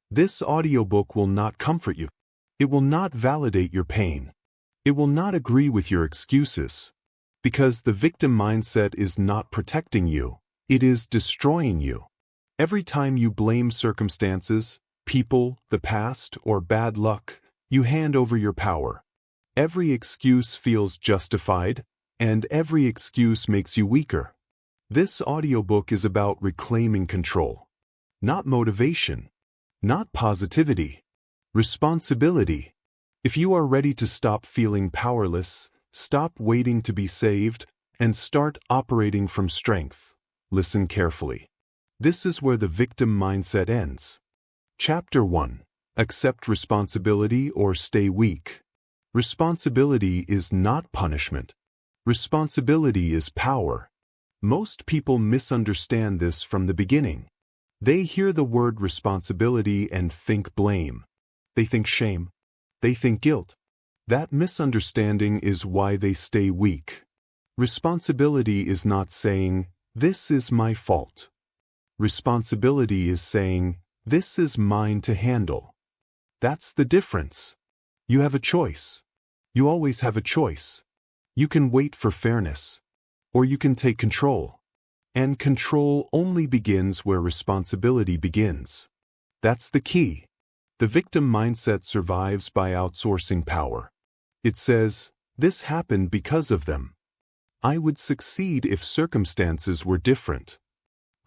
This audiobook will not comfort you. It will not validate your pain. It will not agree with your excuses. Because the victim mindset is not protecting you, it is destroying you. Every time you blame circumstances, people, the past, or bad luck, you hand over your power. Every excuse feels justified, and every excuse makes you weaker. This audiobook is about reclaiming control. Not motivation. Not positivity. Responsibility. If you are ready to stop feeling powerless, stop waiting to be saved, and start operating from strength, listen carefully. This is where the victim mindset ends. Chapter 1. Accept responsibility or stay weak. Responsibility is not punishment. Responsibility is power. Most people misunderstand this from the beginning. They hear the word responsibility and think blame. They think shame. They think guilt. That misunderstanding is why they stay weak. Responsibility is not saying, "This is my fault." Responsibility is saying, "This is mine to handle." That's the difference. You have a choice. You always have a choice. You can wait for fairness, or you can take control. And control only begins where responsibility begins. That's the key. The victim mindset survives by outsourcing power. It says, "This happened because of them. I would succeed if circumstances were different.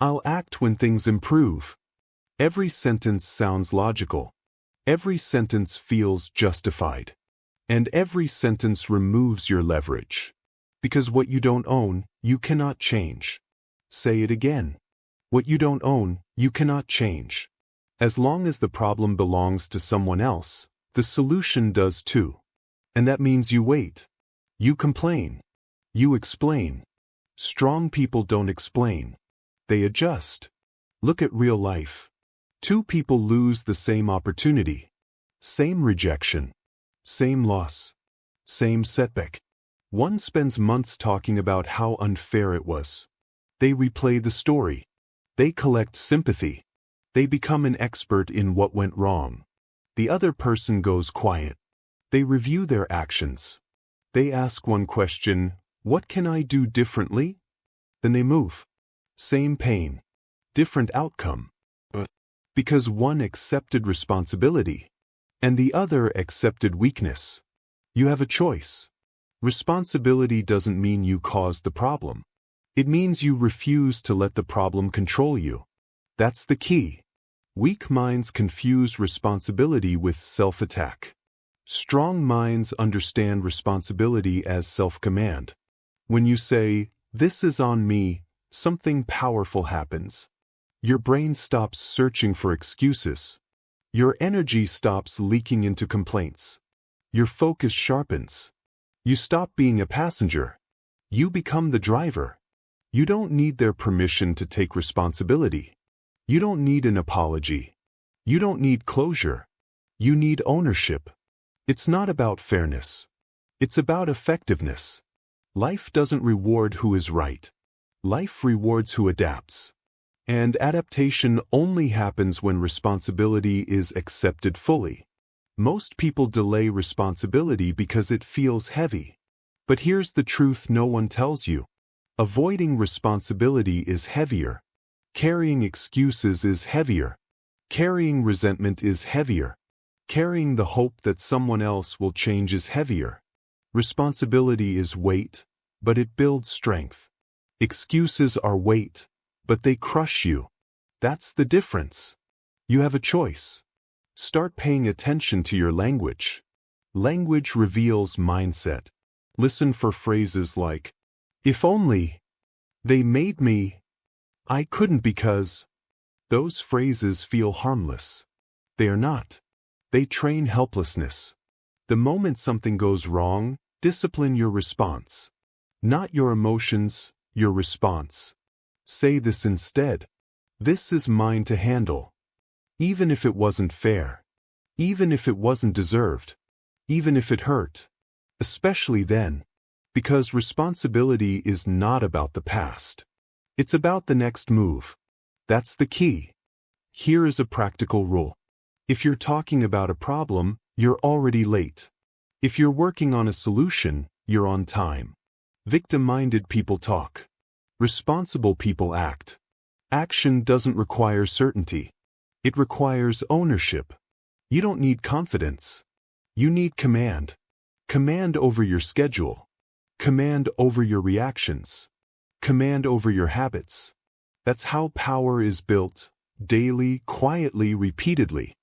I'll act when things improve." Every sentence sounds logical. Every sentence feels justified. And every sentence removes your leverage. Because what you don't own, you cannot change. Say it again. What you don't own, you cannot change. As long as the problem belongs to someone else, the solution does too. And that means you wait. You complain. You explain. Strong people don't explain. They adjust. Look at real life. Two people lose the same opportunity. Same rejection. Same loss. Same setback. One spends months talking about how unfair it was. They replay the story. They collect sympathy. They become an expert in what went wrong. The other person goes quiet. They review their actions. They ask one question, "What can I do differently?" Then they move. Same pain. Different outcome. But because one accepted responsibility, and the other accepted weakness. You have a choice. Responsibility doesn't mean you caused the problem. It means you refuse to let the problem control you. That's the key. Weak minds confuse responsibility with self-attack. Strong minds understand responsibility as self-command. When you say, "This is on me," something powerful happens. Your brain stops searching for excuses. Your energy stops leaking into complaints. Your focus sharpens. You stop being a passenger. You become the driver. You don't need their permission to take responsibility. You don't need an apology. You don't need closure. You need ownership. It's not about fairness. It's about effectiveness. Life doesn't reward who is right. Life rewards who adapts. And adaptation only happens when responsibility is accepted fully. Most people delay responsibility because it feels heavy. But here's the truth no one tells you. Avoiding responsibility is heavier. Carrying excuses is heavier. Carrying resentment is heavier. Carrying the hope that someone else will change is heavier. Responsibility is weight, but it builds strength. Excuses are weight, but they crush you. That's the difference. You have a choice. Start paying attention to your language. Language reveals mindset. Listen for phrases like, "If only," "They made me," "I couldn't because." Those phrases feel harmless. They are not. They train helplessness. The moment something goes wrong, discipline your response. Not your emotions, your response. Say this instead. "This is mine to handle." Even if it wasn't fair. Even if it wasn't deserved. Even if it hurt. Especially then. Because responsibility is not about the past. It's about the next move. That's the key. Here is a practical rule. If you're talking about a problem, you're already late. If you're working on a solution, you're on time. Victim-minded people talk. Responsible people act. Action doesn't require certainty. It requires ownership. You don't need confidence. You need command. Command over your schedule. Command over your reactions. Command over your habits. That's how power is built, daily, quietly, repeatedly.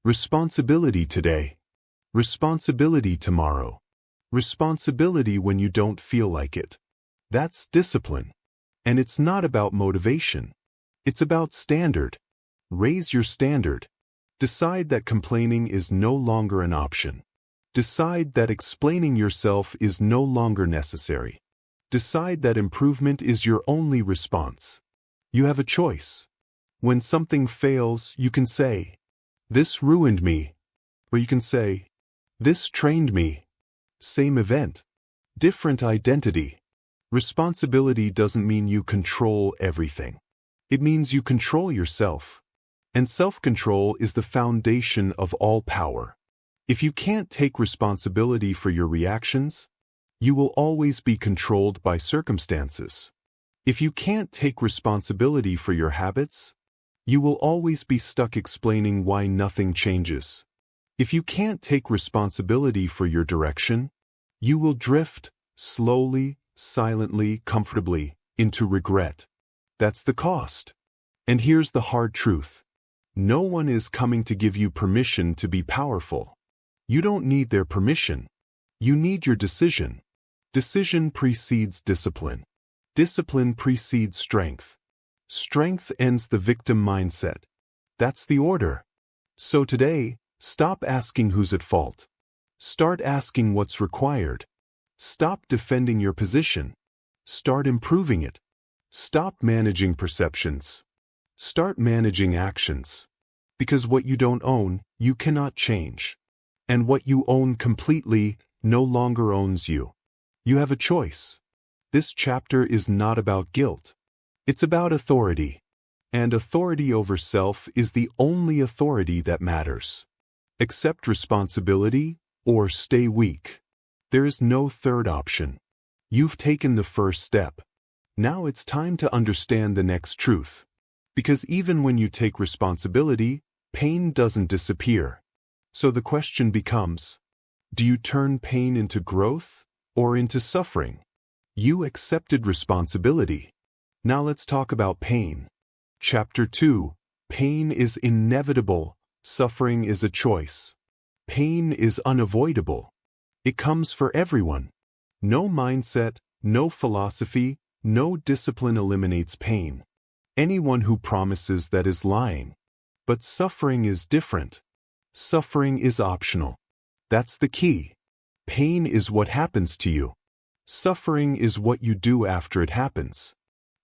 Responsibility today. Responsibility tomorrow. Responsibility when you don't feel like it. That's discipline. And it's not about motivation. It's about standard. Raise your standard. Decide that complaining is no longer an option. Decide that explaining yourself is no longer necessary. Decide that improvement is your only response. You have a choice. When something fails, you can say, "This ruined me." Or you can say, "This trained me." Same event. Different identity. Responsibility doesn't mean you control everything. It means you control yourself. And self-control is the foundation of all power. If you can't take responsibility for your reactions, you will always be controlled by circumstances. If you can't take responsibility for your habits, you will always be stuck explaining why nothing changes. If you can't take responsibility for your direction, you will drift, slowly, silently, comfortably, into regret. That's the cost. And here's the hard truth. No one is coming to give you permission to be powerful. You don't need their permission. You need your decision. Decision precedes discipline. Discipline precedes strength. Strength ends the victim mindset. That's the order. So today, stop asking who's at fault. Start asking what's required. Stop defending your position. Start improving it. Stop managing perceptions. Start managing actions. Because what you don't own, you cannot change. And what you own completely no longer owns you. You have a choice. This chapter is not about guilt. It's about authority. And authority over self is the only authority that matters. Accept responsibility or stay weak. There is no third option. You've taken the first step. Now it's time to understand the next truth. Because even when you take responsibility, pain doesn't disappear. So the question becomes, do you turn pain into growth or into suffering? You accepted responsibility. Now let's talk about pain. Chapter 2. Pain is inevitable. Suffering is a choice. Pain is unavoidable. It comes for everyone. No mindset, no philosophy, no discipline eliminates pain. Anyone who promises that is lying. But suffering is different. Suffering is optional. That's the key. Pain is what happens to you. Suffering is what you do after it happens.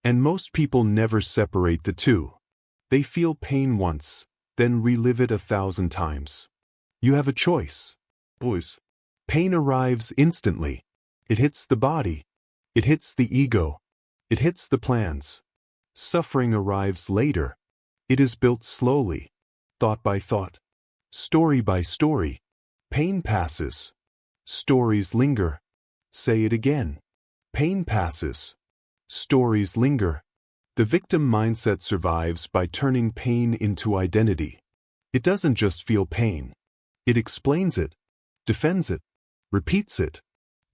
And most people never separate the two. They feel pain once, then relive it 1,000 times. You have a choice. Boys. Pain arrives instantly. It hits the body. It hits the ego. It hits the plans. Suffering arrives later. It is built slowly, thought by thought, story by story. Pain passes. Stories linger. Say it again. Pain passes. Stories linger. The victim mindset survives by turning pain into identity. It doesn't just feel pain. It explains it, defends it, repeats it.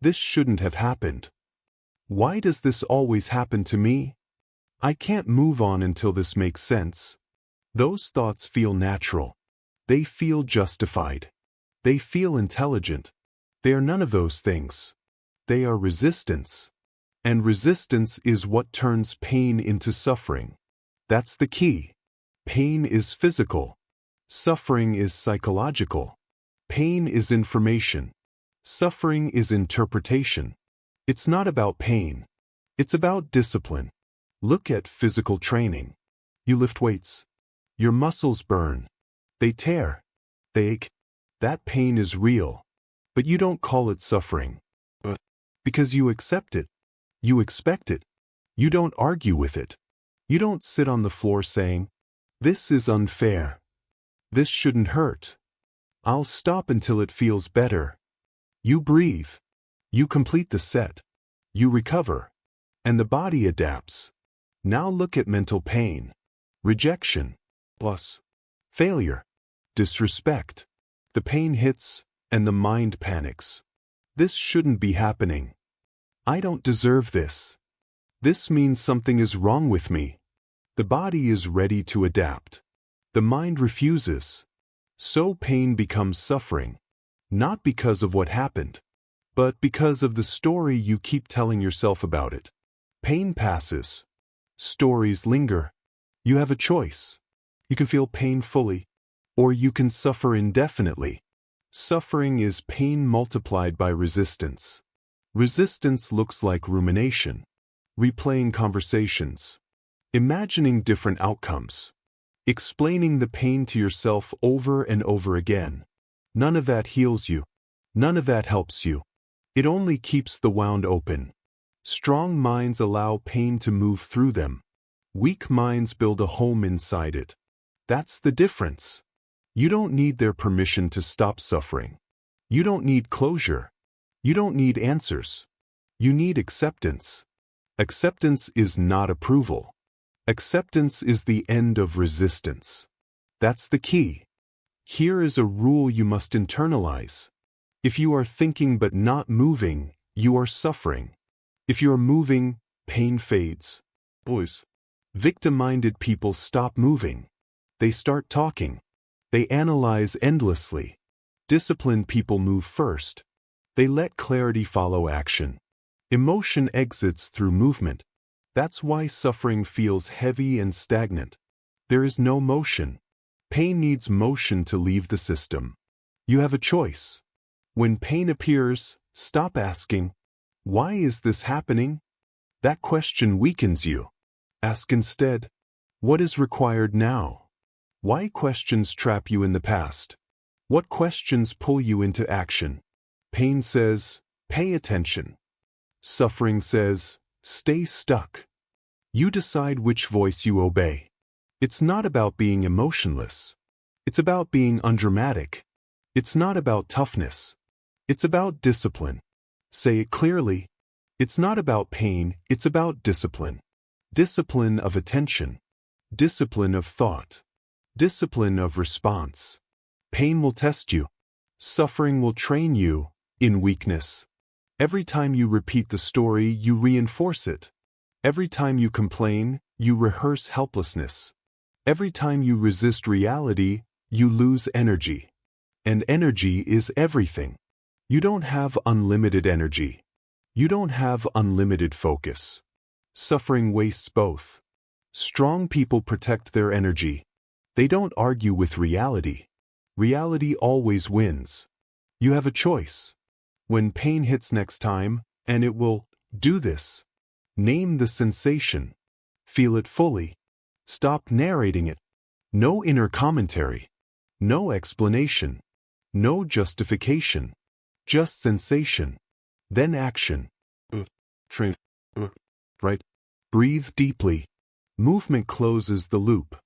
This shouldn't have happened. Why does this always happen to me? I can't move on until this makes sense. Those thoughts feel natural. They feel justified. They feel intelligent. They are none of those things. They are resistance. And resistance is what turns pain into suffering. That's the key. Pain is physical. Suffering is psychological. Pain is information. Suffering is interpretation. It's not about pain. It's about discipline. Look at physical training. You lift weights. Your muscles burn. They tear. They ache. That pain is real. But you don't call it suffering. Because you accept it. You expect it. You don't argue with it. You don't sit on the floor saying, "This is unfair." This shouldn't hurt. I'll stop until it feels better. You breathe. You complete the set. You recover. And the body adapts. Now look at mental pain. Rejection. Plus. Failure. Disrespect. The pain hits, and the mind panics. This shouldn't be happening. I don't deserve this. This means something is wrong with me. The body is ready to adapt. The mind refuses. So pain becomes suffering. Not because of what happened, but because of the story you keep telling yourself about it. Pain passes. Stories linger. You have a choice. You can feel pain fully, or you can suffer indefinitely. Suffering is pain multiplied by resistance. Resistance looks like rumination, replaying conversations, imagining different outcomes, explaining the pain to yourself over and over again. None of that heals you. None of that helps you. It only keeps the wound open. Strong minds allow pain to move through them. Weak minds build a home inside it. That's the difference. You don't need their permission to stop suffering. You don't need closure. You don't need answers. You need acceptance. Acceptance is not approval. Acceptance is the end of resistance. That's the key. Here is a rule you must internalize. If you are thinking but not moving, you are suffering. If you are moving, pain fades. Boys. Victim-minded people stop moving. They start talking. They analyze endlessly. Disciplined people move first. They let clarity follow action. Emotion exits through movement. That's why suffering feels heavy and stagnant. There is no motion. Pain needs motion to leave the system. You have a choice. When pain appears, stop asking, "Why is this happening?" That question weakens you. Ask instead, "What is required now?" Why questions trap you in the past? What questions pull you into action? Pain says, "Pay attention." Suffering says, "Stay stuck." You decide which voice you obey. It's not about being emotionless. It's about being undramatic. It's not about toughness. It's about discipline. Say it clearly. It's not about pain, it's about discipline. Discipline of attention. Discipline of thought. Discipline of response. Pain will test you. Suffering will train you in weakness. Every time you repeat the story, you reinforce it. Every time you complain, you rehearse helplessness. Every time you resist reality, you lose energy. And energy is everything. You don't have unlimited energy. You don't have unlimited focus. Suffering wastes both. Strong people protect their energy. They don't argue with reality. Reality always wins. You have a choice. When pain hits next time, and it will do this, name the sensation. Feel it fully. Stop narrating it. No inner commentary. No explanation. No justification. Just sensation. Then action. Right? Breathe deeply. Movement closes the loop.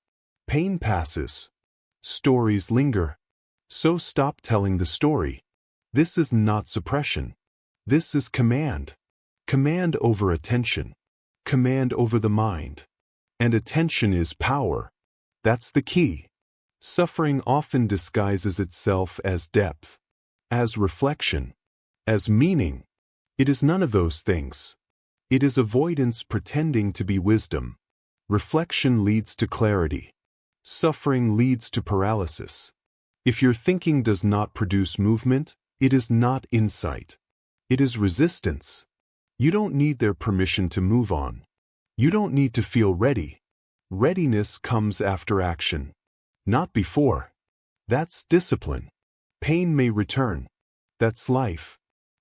Pain passes. Stories linger. So stop telling the story. This is not suppression. This is command. Command over attention. Command over the mind. And attention is power. That's the key. Suffering often disguises itself as depth, as reflection, as meaning. It is none of those things. It is avoidance pretending to be wisdom. Reflection leads to clarity. Suffering leads to paralysis. If your thinking does not produce movement, it is not insight. It is resistance. You don't need their permission to move on. You don't need to feel ready. Readiness comes after action, not before. That's discipline. Pain may return. That's life.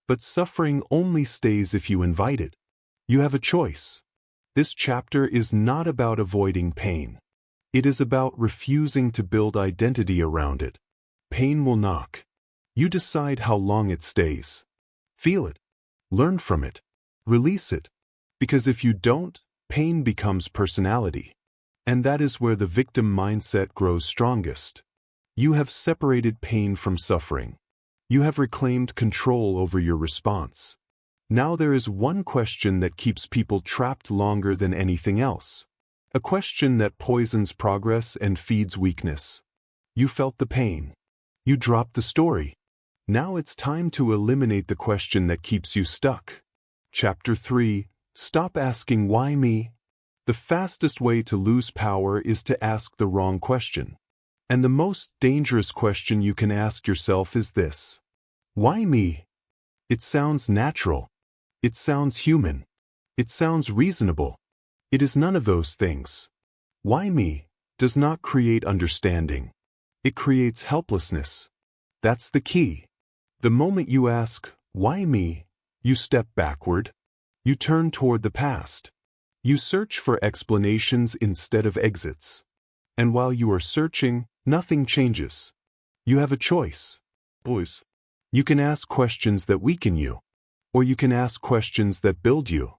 But suffering only stays if you invite it. You have a choice. This chapter is not about avoiding pain. It is about refusing to build identity around it. Pain will knock. You decide how long it stays. Feel it. Learn from it. Release it. Because if you don't, pain becomes personality. And that is where the victim mindset grows strongest. You have separated pain from suffering. You have reclaimed control over your response. Now there is one question that keeps people trapped longer than anything else. A question that poisons progress and feeds weakness. You felt the pain. You dropped the story. Now it's time to eliminate the question that keeps you stuck. Chapter 3. Stop asking why me. The fastest way to lose power is to ask the wrong question. And the most dangerous question you can ask yourself is this. Why me? It sounds natural. It sounds human. It sounds reasonable. It is none of those things. Why me does not create understanding. It creates helplessness. That's the key. The moment you ask, why me, you step backward. You turn toward the past. You search for explanations instead of exits. And while you are searching, nothing changes. You have a choice. Boys. You can ask questions that weaken you. Or you can ask questions that build you.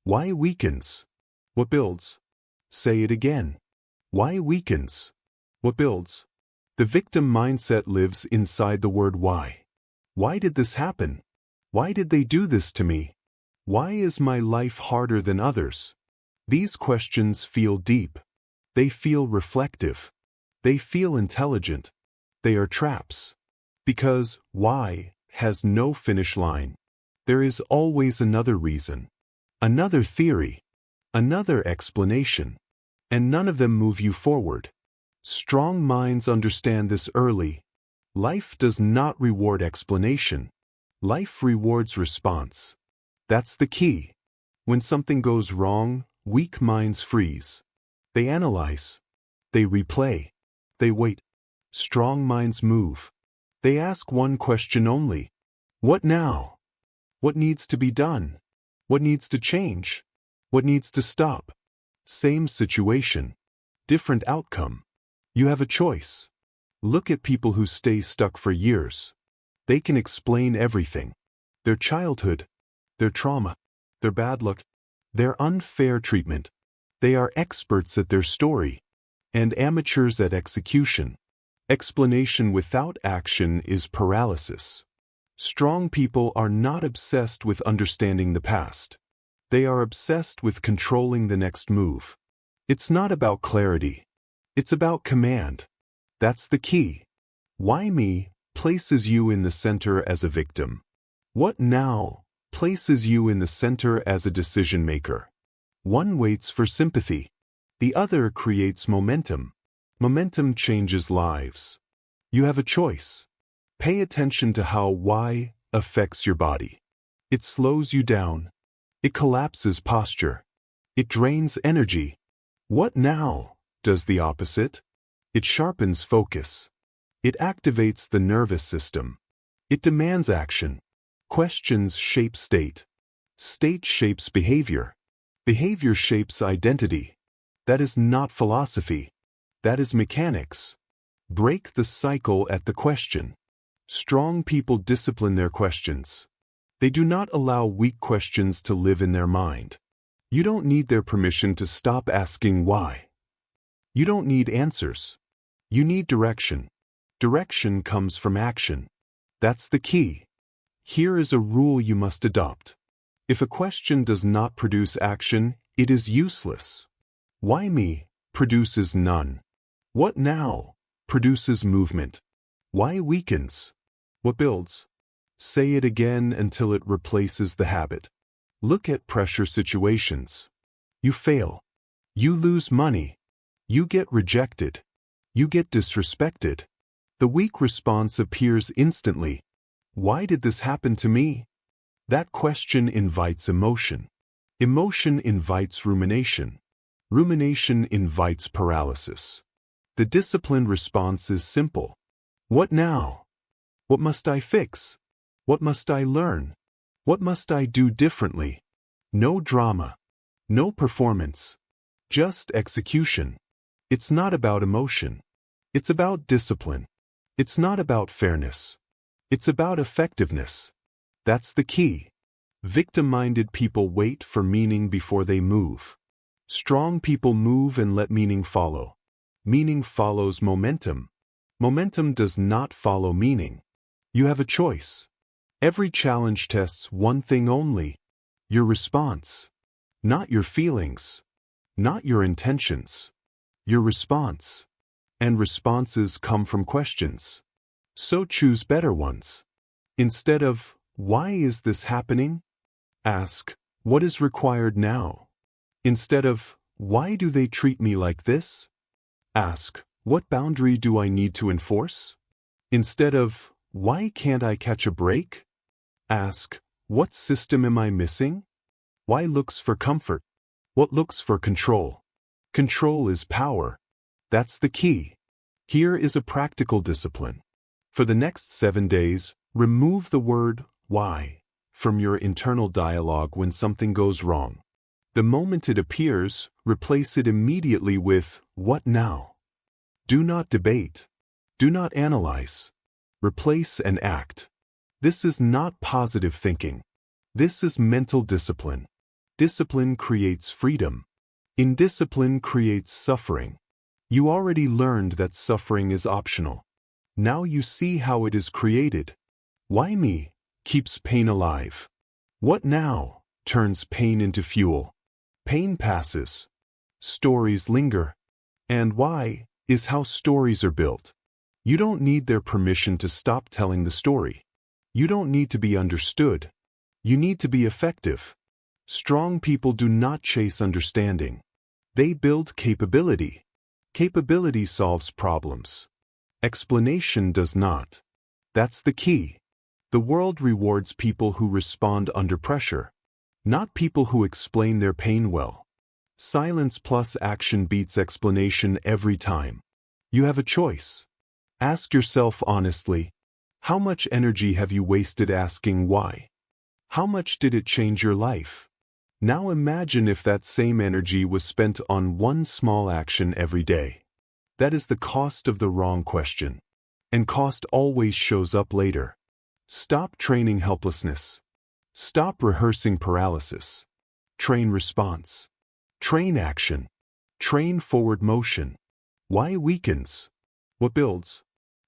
Why weakens? What builds? Say it again. Why weakens? What builds? The victim mindset lives inside the word why. Why did this happen? Why did they do this to me? Why is my life harder than others? These questions feel deep. They feel reflective. They feel intelligent. They are traps. Because why has no finish line. There is always another reason, another theory, another explanation, and none of them move you forward. Strong minds understand this early. Life does not reward explanation. Life rewards response. That's the key. When something goes wrong, weak minds freeze. They analyze. They replay. They wait. Strong minds move. They ask one question only. What now? What needs to be done? What needs to change? What needs to stop? Same situation. Different outcome. You have a choice. Look at people who stay stuck for years. They can explain everything. Their childhood, their trauma, their bad luck, their unfair treatment. They are experts at their story and amateurs at execution. Explanation without action is paralysis. Strong people are not obsessed with understanding the past. They are obsessed with controlling the next move. It's not about clarity. It's about command. That's the key. Why me places you in the center as a victim. What now places you in the center as a decision maker. One waits for sympathy. The other creates momentum. Momentum changes lives. You have a choice. Pay attention to how why affects your body. It slows you down. It collapses posture. It drains energy. What now does the opposite? It sharpens focus. It activates the nervous system. It demands action. Questions shape state. State shapes behavior. Behavior shapes identity. That is not philosophy. That is mechanics. Break the cycle at the question. Strong people discipline their questions. They do not allow weak questions to live in their mind. You don't need their permission to stop asking why. You don't need answers. You need direction. Direction comes from action. That's the key. Here is a rule you must adopt. If a question does not produce action, it is useless. Why me produces none. What now produces movement. Why weakens. What builds. Say it again until it replaces the habit. Look at pressure situations. You fail. You lose money. You get rejected. You get disrespected. The weak response appears instantly. Why did this happen to me? That question invites emotion. Emotion invites rumination. Rumination invites paralysis. The disciplined response is simple. What now? What must I fix? What must I learn? What must I do differently? No drama. No performance. Just execution. It's not about emotion. It's about discipline. It's not about fairness. It's about effectiveness. That's the key. Victim-minded people wait for meaning before they move. Strong people move and let meaning follow. Meaning follows momentum. Momentum does not follow meaning. You have a choice. Every challenge tests one thing only: your response. Not your feelings. Not your intentions. Your response. And responses come from questions. So choose better ones. Instead of, "Why is this happening?" ask, "What is required now?" Instead of, "Why do they treat me like this?" ask, "What boundary do I need to enforce?" Instead of, "Why can't I catch a break?" ask, "What system am I missing?" Why looks for comfort? What looks for control? Control is power. That's the key. Here is a practical discipline. For the next 7 days, remove the word "why" from your internal dialogue when something goes wrong. The moment it appears, replace it immediately with "what now?" Do not debate. Do not analyze. Replace and act. This is not positive thinking. This is mental discipline. Discipline creates freedom. Indiscipline creates suffering. You already learned that suffering is optional. Now you see how it is created. "Why me?" keeps pain alive. "What now?" turns pain into fuel. Pain passes. Stories linger. And "why" is how stories are built. You don't need their permission to stop telling the story. You don't need to be understood. You need to be effective. Strong people do not chase understanding. They build capability. Capability solves problems. Explanation does not. That's the key. The world rewards people who respond under pressure, not people who explain their pain well. Silence plus action beats explanation every time. You have a choice. Ask yourself honestly, how much energy have you wasted asking why? How much did it change your life? Now imagine if that same energy was spent on one small action every day. That is the cost of the wrong question. And cost always shows up later. Stop training helplessness. Stop rehearsing paralysis. Train response. Train action. Train forward motion. Why weakens? What builds?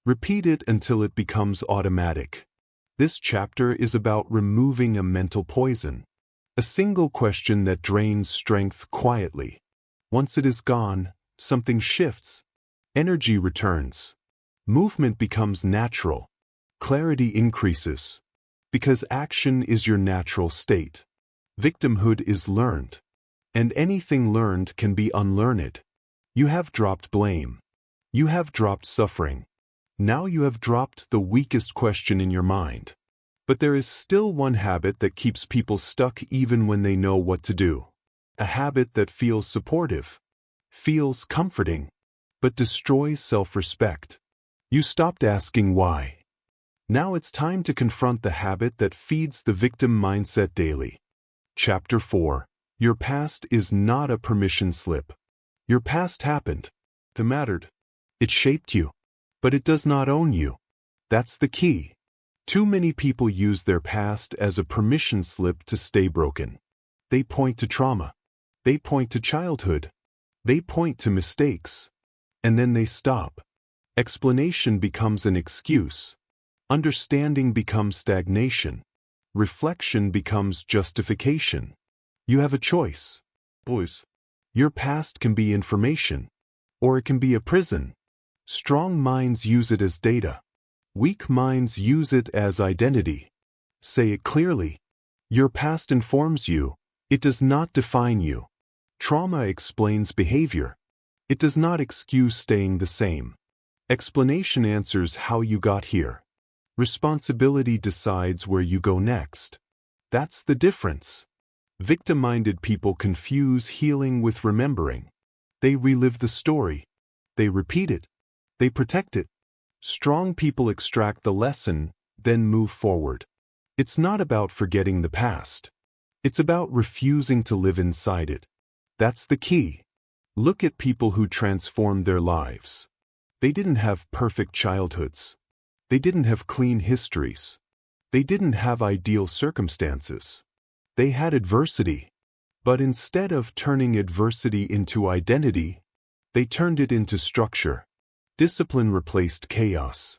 Repeat it until it becomes automatic. This chapter is about removing a mental poison. A single question that drains strength quietly. Once it is gone, something shifts. Energy returns. Movement becomes natural. Clarity increases. Because action is your natural state. Victimhood is learned. And anything learned can be unlearned. You have dropped blame. You have dropped suffering. Now you have dropped the weakest question in your mind. But there is still one habit that keeps people stuck even when they know what to do. A habit that feels supportive, feels comforting, but destroys self-respect. You stopped asking why. Now it's time to confront the habit that feeds the victim mindset daily. Chapter 4. Your past is not a permission slip. Your past happened. It mattered. It shaped you. But it does not own you. That's the key. Too many people use their past as a permission slip to stay broken. They point to trauma. They point to childhood. They point to mistakes. And then they stop. Explanation becomes an excuse. Understanding becomes stagnation. Reflection becomes justification. You have a choice. Boys. Your past can be information. Or it can be a prison. Strong minds use it as data. Weak minds use it as identity. Say it clearly. Your past informs you. It does not define you. Trauma explains behavior. It does not excuse staying the same. Explanation answers how you got here. Responsibility decides where you go next. That's the difference. Victim-minded people confuse healing with remembering. They relive the story. They repeat it. They protect it. Strong people extract the lesson, then move forward. It's not about forgetting the past. It's about refusing to live inside it. That's the key. Look at people who transformed their lives. They didn't have perfect childhoods. They didn't have clean histories. They didn't have ideal circumstances. They had adversity. But instead of turning adversity into identity, they turned it into structure. Discipline replaced chaos.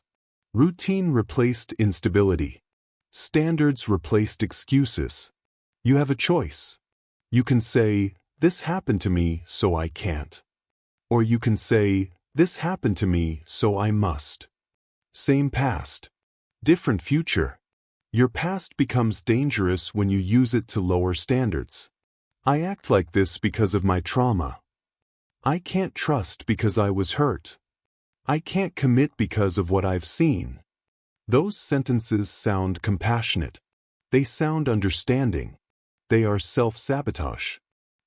Routine replaced instability. Standards replaced excuses. You have a choice. You can say, "This happened to me, so I can't." Or you can say, "This happened to me, so I must." Same past, different future. Your past becomes dangerous when you use it to lower standards. I act like this because of my trauma. I can't trust because I was hurt. I can't commit because of what I've seen. Those sentences sound compassionate. They sound understanding. They are self-sabotage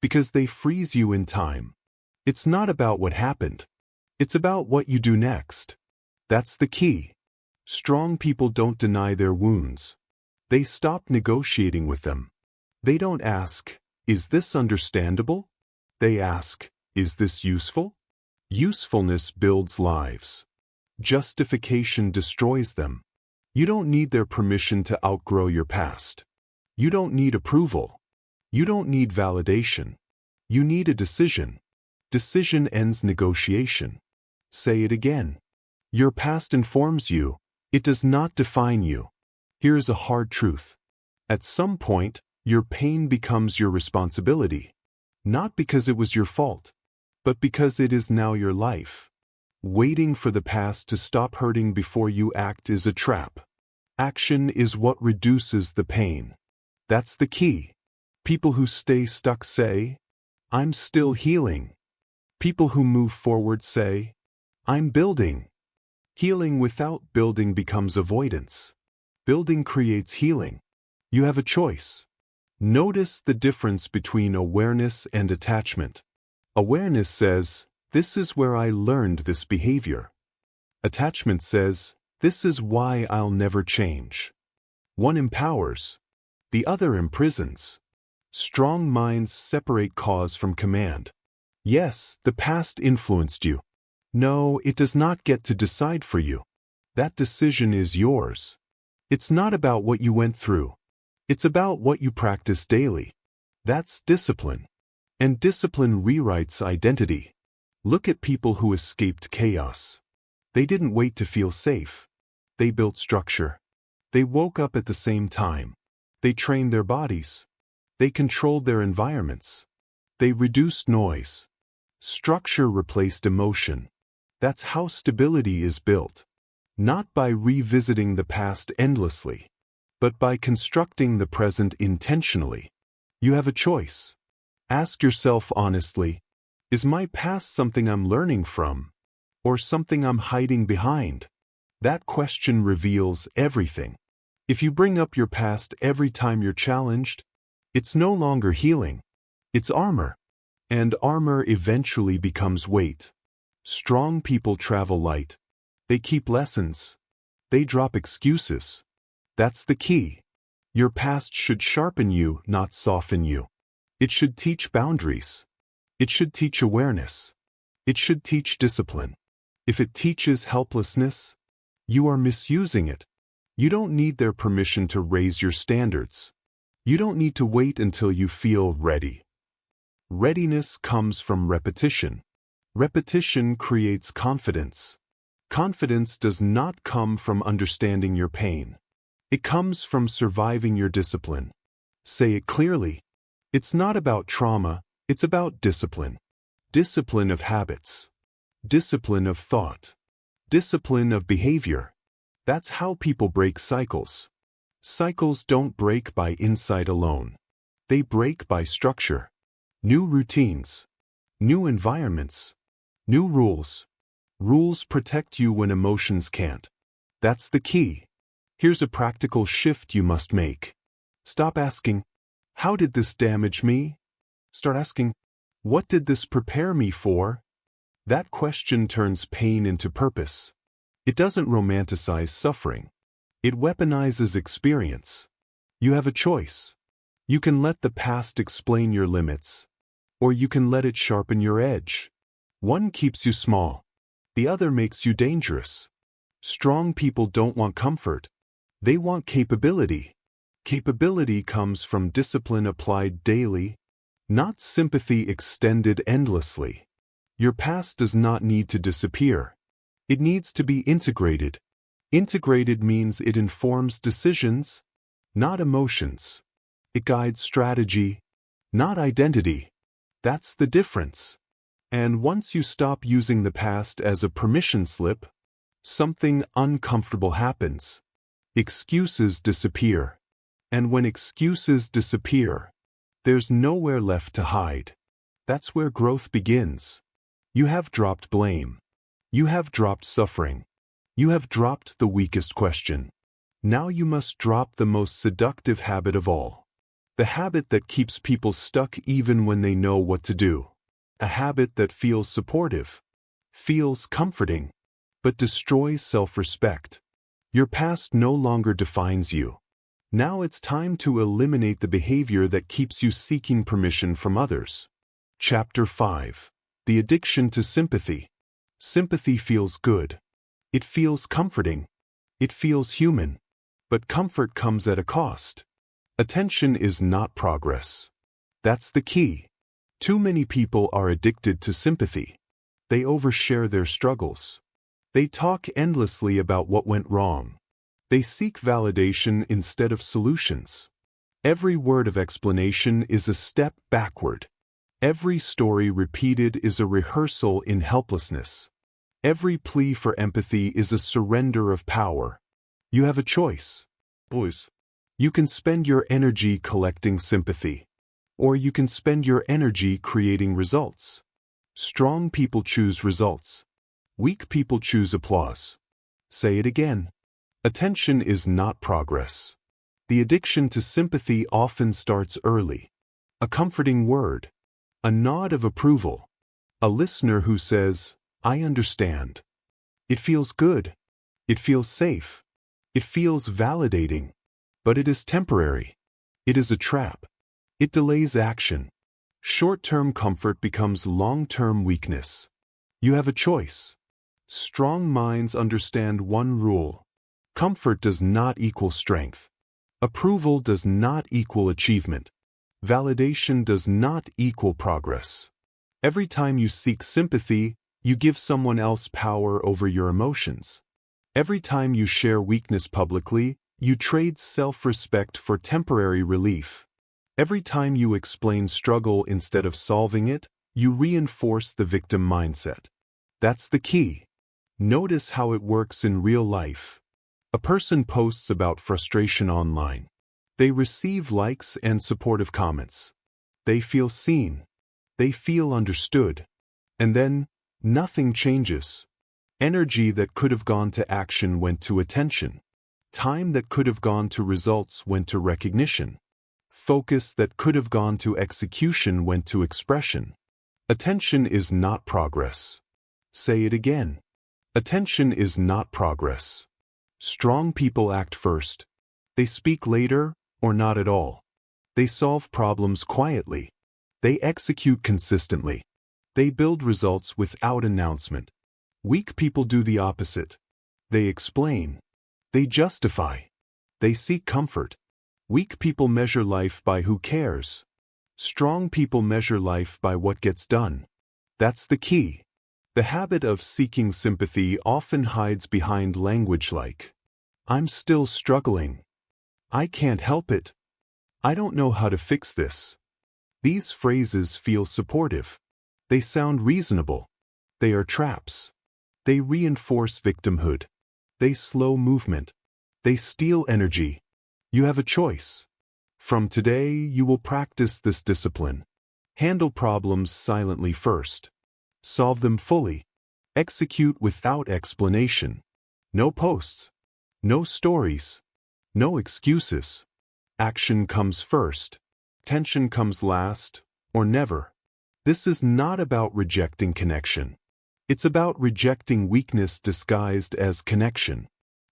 because they freeze you in time. It's not about what happened. It's about what you do next. That's the key. Strong people don't deny their wounds. They stop negotiating with them. They don't ask, "Is this understandable?" They ask, "Is this useful?" Usefulness builds lives. Justification destroys them. You don't need their permission to outgrow your past. You don't need approval. You don't need validation. You need a decision. Decision ends negotiation. Say it again. Your past informs you. It does not define you. Here's a hard truth. At some point, your pain becomes your responsibility. Not because it was your fault, but because it is now your life. Waiting for the past to stop hurting before you act is a trap. Action is what reduces the pain. That's the key. People who stay stuck say, "I'm still healing." People who move forward say, "I'm building." Healing without building becomes avoidance. Building creates healing. You have a choice. Notice the difference between awareness and attachment. Awareness says, "This is where I learned this behavior." Attachment says, "This is why I'll never change." One empowers. The other imprisons. Strong minds separate cause from command. Yes, the past influenced you. No, it does not get to decide for you. That decision is yours. It's not about what you went through. It's about what you practice daily. That's discipline. And discipline rewrites identity. Look at people who escaped chaos. They didn't wait to feel safe. They built structure. They woke up at the same time. They trained their bodies. They controlled their environments. They reduced noise. Structure replaced emotion. That's how stability is built. Not by revisiting the past endlessly, but by constructing the present intentionally. You have a choice. Ask yourself honestly, is my past something I'm learning from, or something I'm hiding behind? That question reveals everything. If you bring up your past every time you're challenged, it's no longer healing. It's armor. And armor eventually becomes weight. Strong people travel light. They keep lessons. They drop excuses. That's the key. Your past should sharpen you, not soften you. It should teach boundaries. It should teach awareness. It should teach discipline. If it teaches helplessness, you are misusing it. You don't need their permission to raise your standards. You don't need to wait until you feel ready. Readiness comes from repetition. Repetition creates confidence. Confidence does not come from understanding your pain. It comes from surviving your discipline. Say it clearly. It's not about trauma, it's about discipline. Discipline of habits. Discipline of thought. Discipline of behavior. That's how people break cycles. Cycles don't break by insight alone. They break by structure. New routines. New environments. New rules. Rules protect you when emotions can't. That's the key. Here's a practical shift you must make. Stop asking, "How did this damage me?" Start asking, "What did this prepare me for?" That question turns pain into purpose. It doesn't romanticize suffering. It weaponizes experience. You have a choice. You can let the past explain your limits, or you can let it sharpen your edge. One keeps you small. The other makes you dangerous. Strong people don't want comfort. They want capability. Capability comes from discipline applied daily, not sympathy extended endlessly. Your past does not need to disappear. It needs to be integrated. Integrated means it informs decisions, not emotions. It guides strategy, not identity. That's the difference. And once you stop using the past as a permission slip, something uncomfortable happens. Excuses disappear. And when excuses disappear, there's nowhere left to hide. That's where growth begins. You have dropped blame. You have dropped suffering. You have dropped the weakest question. Now you must drop the most seductive habit of all. The habit that keeps people stuck even when they know what to do. A habit that feels supportive, feels comforting, but destroys self-respect. Your past no longer defines you. Now it's time to eliminate the behavior that keeps you seeking permission from others. Chapter 5. The addiction to sympathy. Sympathy feels good. It feels comforting. It feels human. But comfort comes at a cost. Attention is not progress. That's the key. Too many people are addicted to sympathy. They overshare their struggles. They talk endlessly about what went wrong. They seek validation instead of solutions. Every word of explanation is a step backward. Every story repeated is a rehearsal in helplessness. Every plea for empathy is a surrender of power. You have a choice. Boys. You can spend your energy collecting sympathy. Or you can spend your energy creating results. Strong people choose results. Weak people choose applause. Say it again. Attention is not progress. The addiction to sympathy often starts early. A comforting word. A nod of approval. A listener who says, "I understand." It feels good. It feels safe. It feels validating. But it is temporary. It is a trap. It delays action. Short-term comfort becomes long-term weakness. You have a choice. Strong minds understand one rule. Comfort does not equal strength. Approval does not equal achievement. Validation does not equal progress. Every time you seek sympathy, you give someone else power over your emotions. Every time you share weakness publicly, you trade self-respect for temporary relief. Every time you explain struggle instead of solving it, you reinforce the victim mindset. That's the key. Notice how it works in real life. A person posts about frustration online. They receive likes and supportive comments. They feel seen. They feel understood. And then, nothing changes. Energy that could have gone to action went to attention. Time that could have gone to results went to recognition. Focus that could have gone to execution went to expression. Attention is not progress. Say it again. Attention is not progress. Strong people act first. They speak later, or not at all. They solve problems quietly. They execute consistently. They build results without announcement. Weak people do the opposite. They explain. They justify. They seek comfort. Weak people measure life by who cares. Strong people measure life by what gets done. That's the key. The habit of seeking sympathy often hides behind language like, "I'm still struggling. I can't help it. I don't know how to fix this." These phrases feel supportive. They sound reasonable. They are traps. They reinforce victimhood. They slow movement. They steal energy. You have a choice. From today, you will practice this discipline. Handle problems silently first. Solve them fully. Execute without explanation. No posts. No stories. No excuses. Action comes first. Tension comes last, or never. This is not about rejecting connection. It's about rejecting weakness disguised as connection.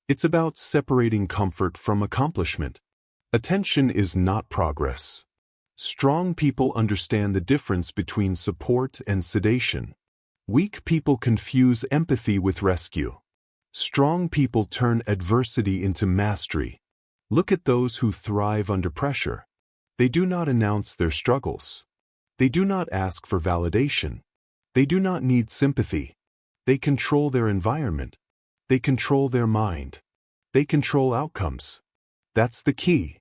It's about separating comfort from accomplishment. Attention is not progress. Strong people understand the difference between support and sedation. Weak people confuse empathy with rescue. Strong people turn adversity into mastery. Look at those who thrive under pressure. They do not announce their struggles. They do not ask for validation. They do not need sympathy. They control their environment. They control their mind. They control outcomes. That's the key.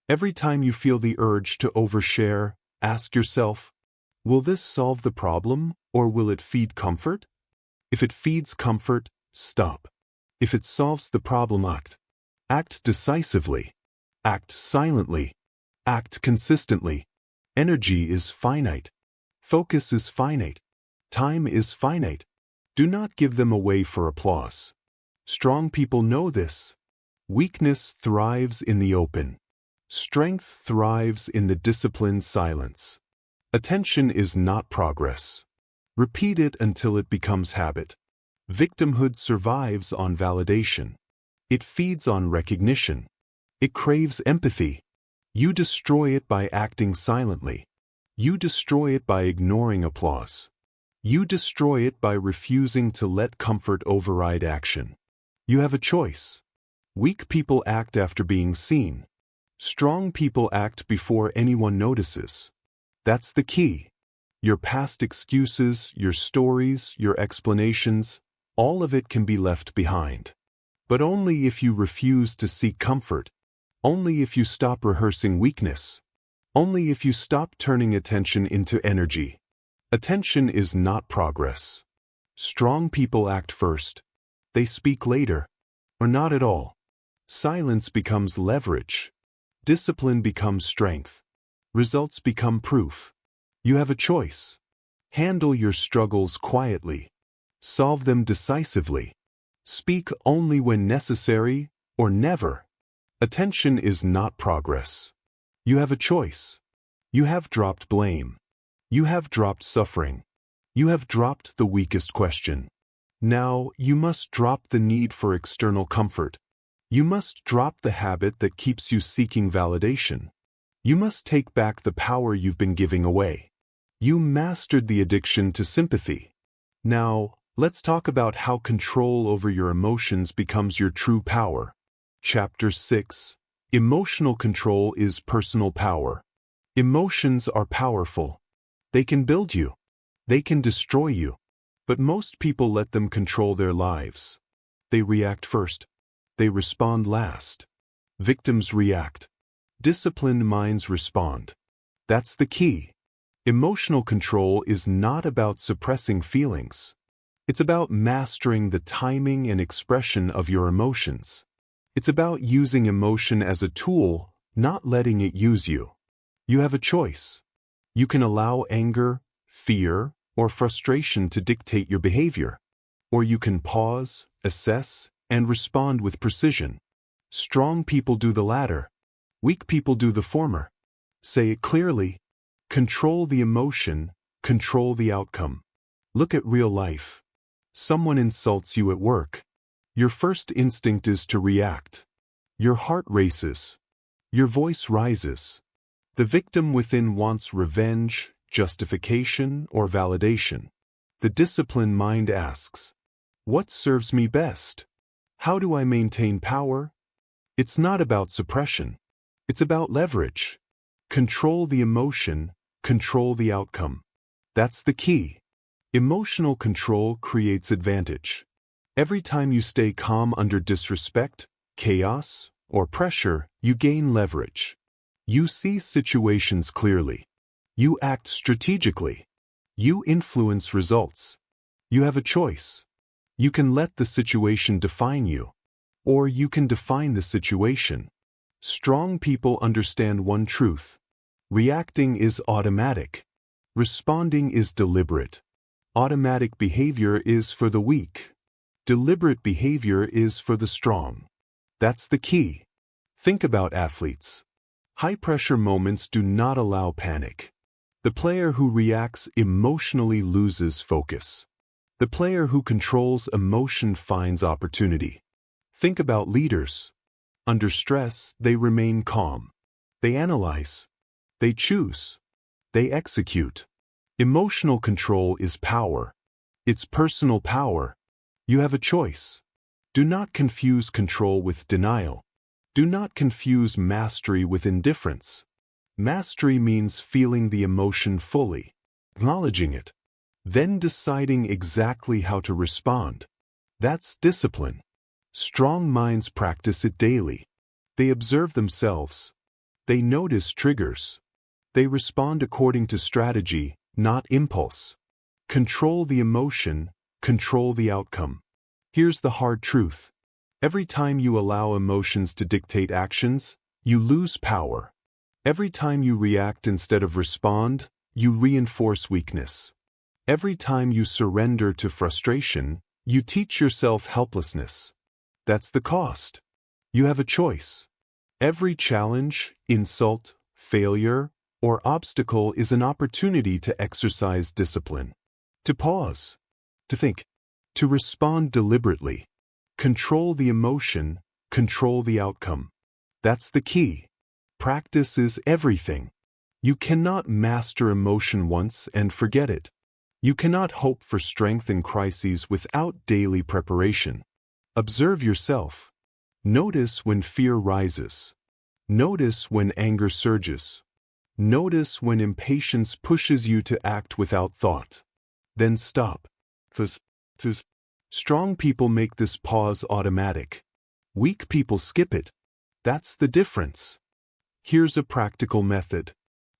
Every time you feel the urge to overshare, ask yourself, will this solve the problem, or will it feed comfort? If it feeds comfort, stop. If it solves the problem, act. Act decisively. Act silently. Act consistently. Energy is finite. Focus is finite. Time is finite. Do not give them away for applause. Strong people know this. Weakness thrives in the open. Strength thrives in the disciplined silence. Attention is not progress. Repeat it until it becomes habit. Victimhood survives on validation. It feeds on recognition. It craves empathy. You destroy it by acting silently. You destroy it by ignoring applause. You destroy it by refusing to let comfort override action. You have a choice. Weak people act after being seen. Strong people act before anyone notices. That's the key. Your past excuses, your stories, your explanations, all of it can be left behind. But only if you refuse to seek comfort. Only if you stop rehearsing weakness. Only if you stop turning attention into energy. Attention is not progress. Strong people act first. They speak later, or not at all. Silence becomes leverage. Discipline becomes strength. Results become proof. You have a choice. Handle your struggles quietly. Solve them decisively. Speak only when necessary, or never. Attention is not progress. You have a choice. You have dropped blame. You have dropped suffering. You have dropped the weakest question. Now you must drop the need for external comfort. You must drop the habit that keeps you seeking validation. You must take back the power you've been giving away. You mastered the addiction to sympathy. Now, let's talk about how control over your emotions becomes your true power. Chapter 6. Emotional control is personal power. Emotions are powerful. They can build you. They can destroy you. But most people let them control their lives. They react first. They respond last. Victims react. Disciplined minds respond. That's the key. Emotional control is not about suppressing feelings. It's about mastering the timing and expression of your emotions. It's about using emotion as a tool, not letting it use you. You have a choice. You can allow anger, fear, or frustration to dictate your behavior. Or you can pause, assess, and respond with precision. Strong people do the latter. Weak people do the former. Say it clearly. Control the emotion, control the outcome. Look at real life. Someone insults you at work. Your first instinct is to react. Your heart races. Your voice rises. The victim within wants revenge, justification, or validation. The disciplined mind asks, what serves me best? How do I maintain power? It's not about suppression. It's about leverage. Control the emotion, control the outcome. That's the key. Emotional control creates advantage. Every time you stay calm under disrespect, chaos, or pressure, you gain leverage. You see situations clearly. You act strategically. You influence results. You have a choice. You can let the situation define you, or you can define the situation. Strong people understand one truth. Reacting is automatic. Responding is deliberate. Automatic behavior is for the weak. Deliberate behavior is for the strong. That's the key. Think about athletes. High-pressure moments do not allow panic. The player who reacts emotionally loses focus. The player who controls emotion finds opportunity. Think about leaders. Under stress, they remain calm. They analyze. They choose. They execute. Emotional control is power. It's personal power. You have a choice. Do not confuse control with denial. Do not confuse mastery with indifference. Mastery means feeling the emotion fully, acknowledging it, then deciding exactly how to respond. That's discipline. Strong minds practice it daily. They observe themselves. They notice triggers. They respond according to strategy, not impulse. Control the emotion, control the outcome. Here's the hard truth. Every time you allow emotions to dictate actions, you lose power. Every time you react instead of respond, you reinforce weakness. Every time you surrender to frustration, you teach yourself helplessness. That's the cost. You have a choice. Every challenge, insult, failure, or obstacle is an opportunity to exercise discipline. To pause. To think. To respond deliberately. Control the emotion, control the outcome. That's the key. Practice is everything. You cannot master emotion once and forget it. You cannot hope for strength in crises without daily preparation. Observe yourself. Notice when fear rises. Notice when anger surges. Notice when impatience pushes you to act without thought. Then stop. Strong people make this pause automatic. Weak people skip it. That's the difference. Here's a practical method.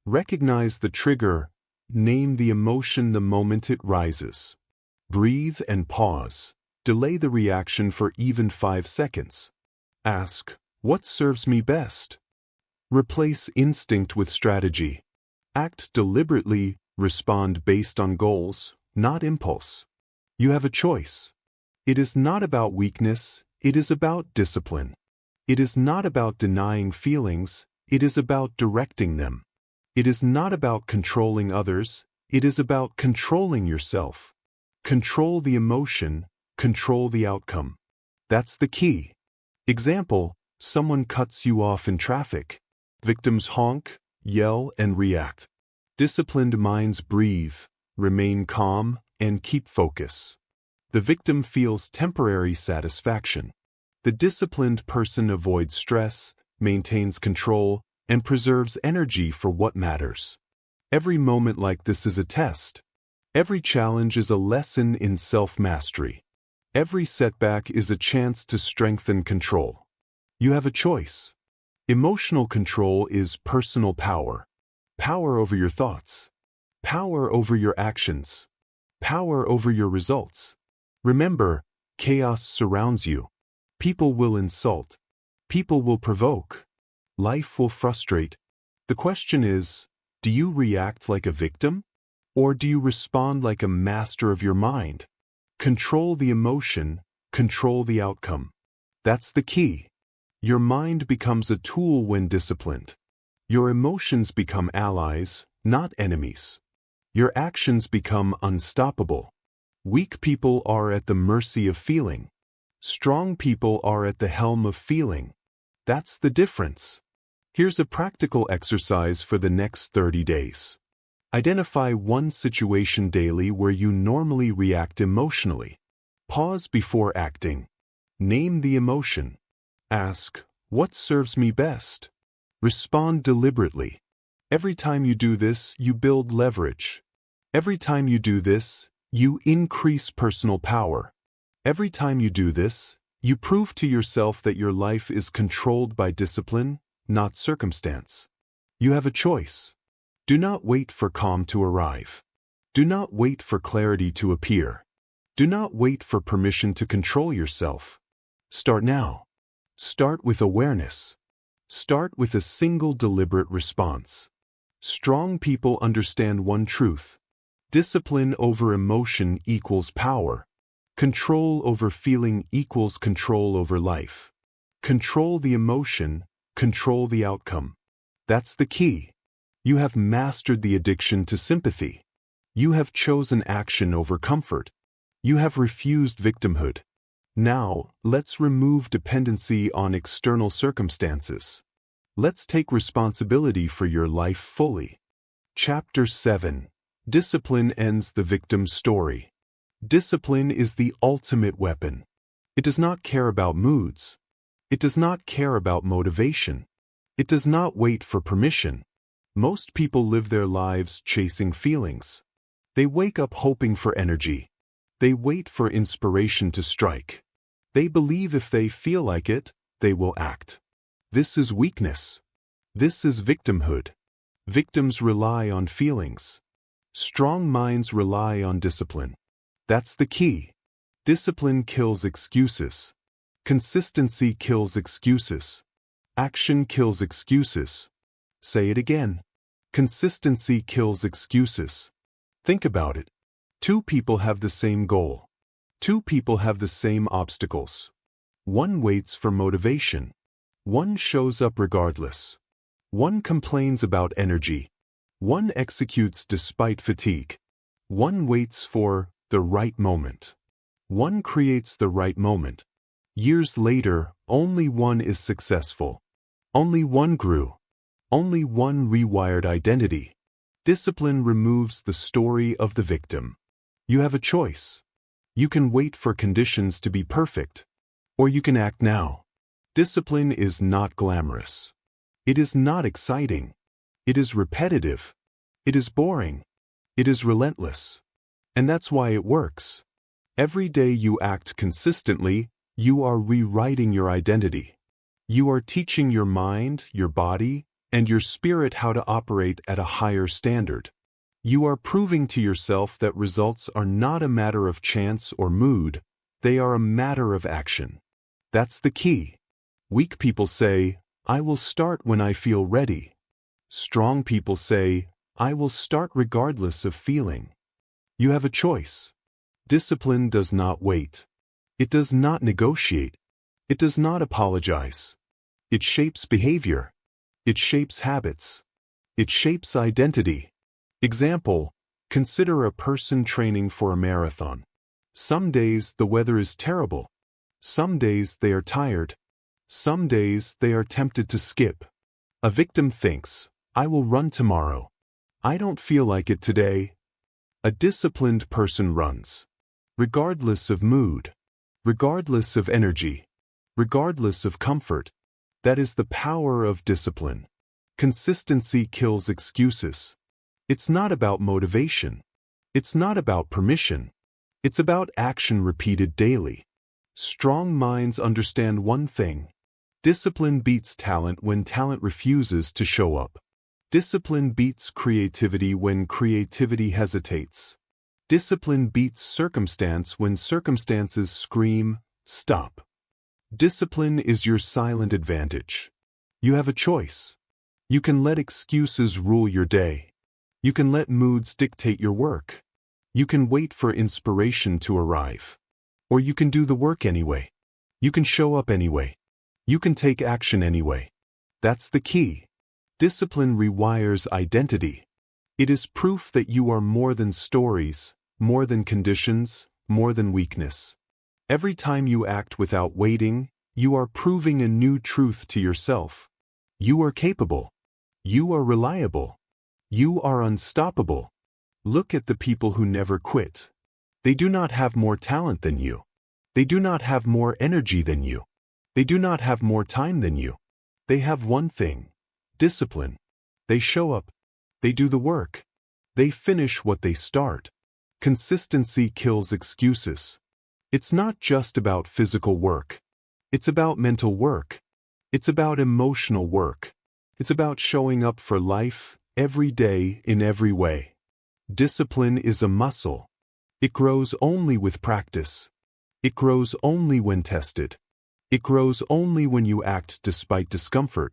Recognize the trigger. Name the emotion the moment it rises. Breathe and pause. Delay the reaction for even 5 seconds. Ask, what serves me best? Replace instinct with strategy. Act deliberately, respond based on goals, not impulse. You have a choice. It is not about weakness, it is about discipline. It is not about denying feelings, it is about directing them. It is not about controlling others, it is about controlling yourself. Control the emotion, control the outcome. That's the key. Example, someone cuts you off in traffic. Victims honk, yell, and react. Disciplined minds breathe, remain calm, and keep focus. The victim feels temporary satisfaction. The disciplined person avoids stress, maintains control, and preserves energy for what matters. Every moment like this is a test. Every challenge is a lesson in self-mastery. Every setback is a chance to strengthen control. You have a choice. Emotional control is personal power. Power over your thoughts. Power over your actions. Power over your results. Remember, chaos surrounds you. People will insult. People will provoke. Life will frustrate. The question is, do you react like a victim? Or do you respond like a master of your mind? Control the emotion, control the outcome. That's the key. Your mind becomes a tool when disciplined. Your emotions become allies, not enemies. Your actions become unstoppable. Weak people are at the mercy of feeling. Strong people are at the helm of feeling. That's the difference. Here's a practical exercise for the next 30 days. Identify one situation daily where you normally react emotionally. Pause before acting. Name the emotion. Ask, what serves me best? Respond deliberately. Every time you do this, you build leverage. Every time you do this, you increase personal power. Every time you do this, you prove to yourself that your life is controlled by discipline, not circumstance. You have a choice. Do not wait for calm to arrive. Do not wait for clarity to appear. Do not wait for permission to control yourself. Start now. Start with awareness. Start with a single deliberate response. Strong people understand one truth. Discipline over emotion equals power. Control over feeling equals control over life. Control the emotion, control the outcome. That's the key. You have mastered the addiction to sympathy. You have chosen action over comfort. You have refused victimhood. Now, let's remove dependency on external circumstances. Let's take responsibility for your life fully. Chapter 7. Discipline ends the victim's story. Discipline is the ultimate weapon. It does not care about moods. It does not care about motivation. It does not wait for permission. Most people live their lives chasing feelings. They wake up hoping for energy. They wait for inspiration to strike. They believe if they feel like it, they will act. This is weakness. This is victimhood. Victims rely on feelings. Strong minds rely on discipline. That's the key. Discipline kills excuses. Consistency kills excuses. Action kills excuses. Say it again. Consistency kills excuses. Think about it. Two people have the same goal. Two people have the same obstacles. One waits for motivation. One shows up regardless. One complains about energy. One executes despite fatigue. One waits for the right moment. One creates the right moment. Years later, only one is successful. Only one grew. Only one rewired identity. Discipline removes the story of the victim. You have a choice. You can wait for conditions to be perfect, or you can act now. Discipline is not glamorous. It is not exciting. It is repetitive. It is boring. It is relentless. And that's why it works. Every day you act consistently, you are rewriting your identity. You are teaching your mind, your body, and your spirit how to operate at a higher standard. You are proving to yourself that results are not a matter of chance or mood, they are a matter of action. That's the key. Weak people say, I will start when I feel ready. Strong people say, I will start regardless of feeling. You have a choice. Discipline does not wait. It does not negotiate. It does not apologize. It shapes behavior. It shapes habits. It shapes identity. Example, consider a person training for a marathon. Some days the weather is terrible. Some days they are tired. Some days they are tempted to skip. A victim thinks, I will run tomorrow. I don't feel like it today. A disciplined person runs. Regardless of mood. Regardless of energy. Regardless of comfort. That is the power of discipline. Consistency kills excuses. It's not about motivation. It's not about permission. It's about action repeated daily. Strong minds understand one thing. Discipline beats talent when talent refuses to show up. Discipline beats creativity when creativity hesitates. Discipline beats circumstance when circumstances scream, stop. Discipline is your silent advantage. You have a choice. You can let excuses rule your day. You can let moods dictate your work. You can wait for inspiration to arrive. Or you can do the work anyway. You can show up anyway. You can take action anyway. That's the key. Discipline rewires identity. It is proof that you are more than stories, more than conditions, more than weakness. Every time you act without waiting, you are proving a new truth to yourself. You are capable. You are reliable. You are unstoppable. Look at the people who never quit. They do not have more talent than you. They do not have more energy than you. They do not have more time than you. They have one thing: discipline. They show up. They do the work. They finish what they start. Consistency kills excuses. It's not just about physical work. It's about mental work. It's about emotional work. It's about showing up for life, every day, in every way. Discipline is a muscle. It grows only with practice. It grows only when tested. It grows only when you act despite discomfort.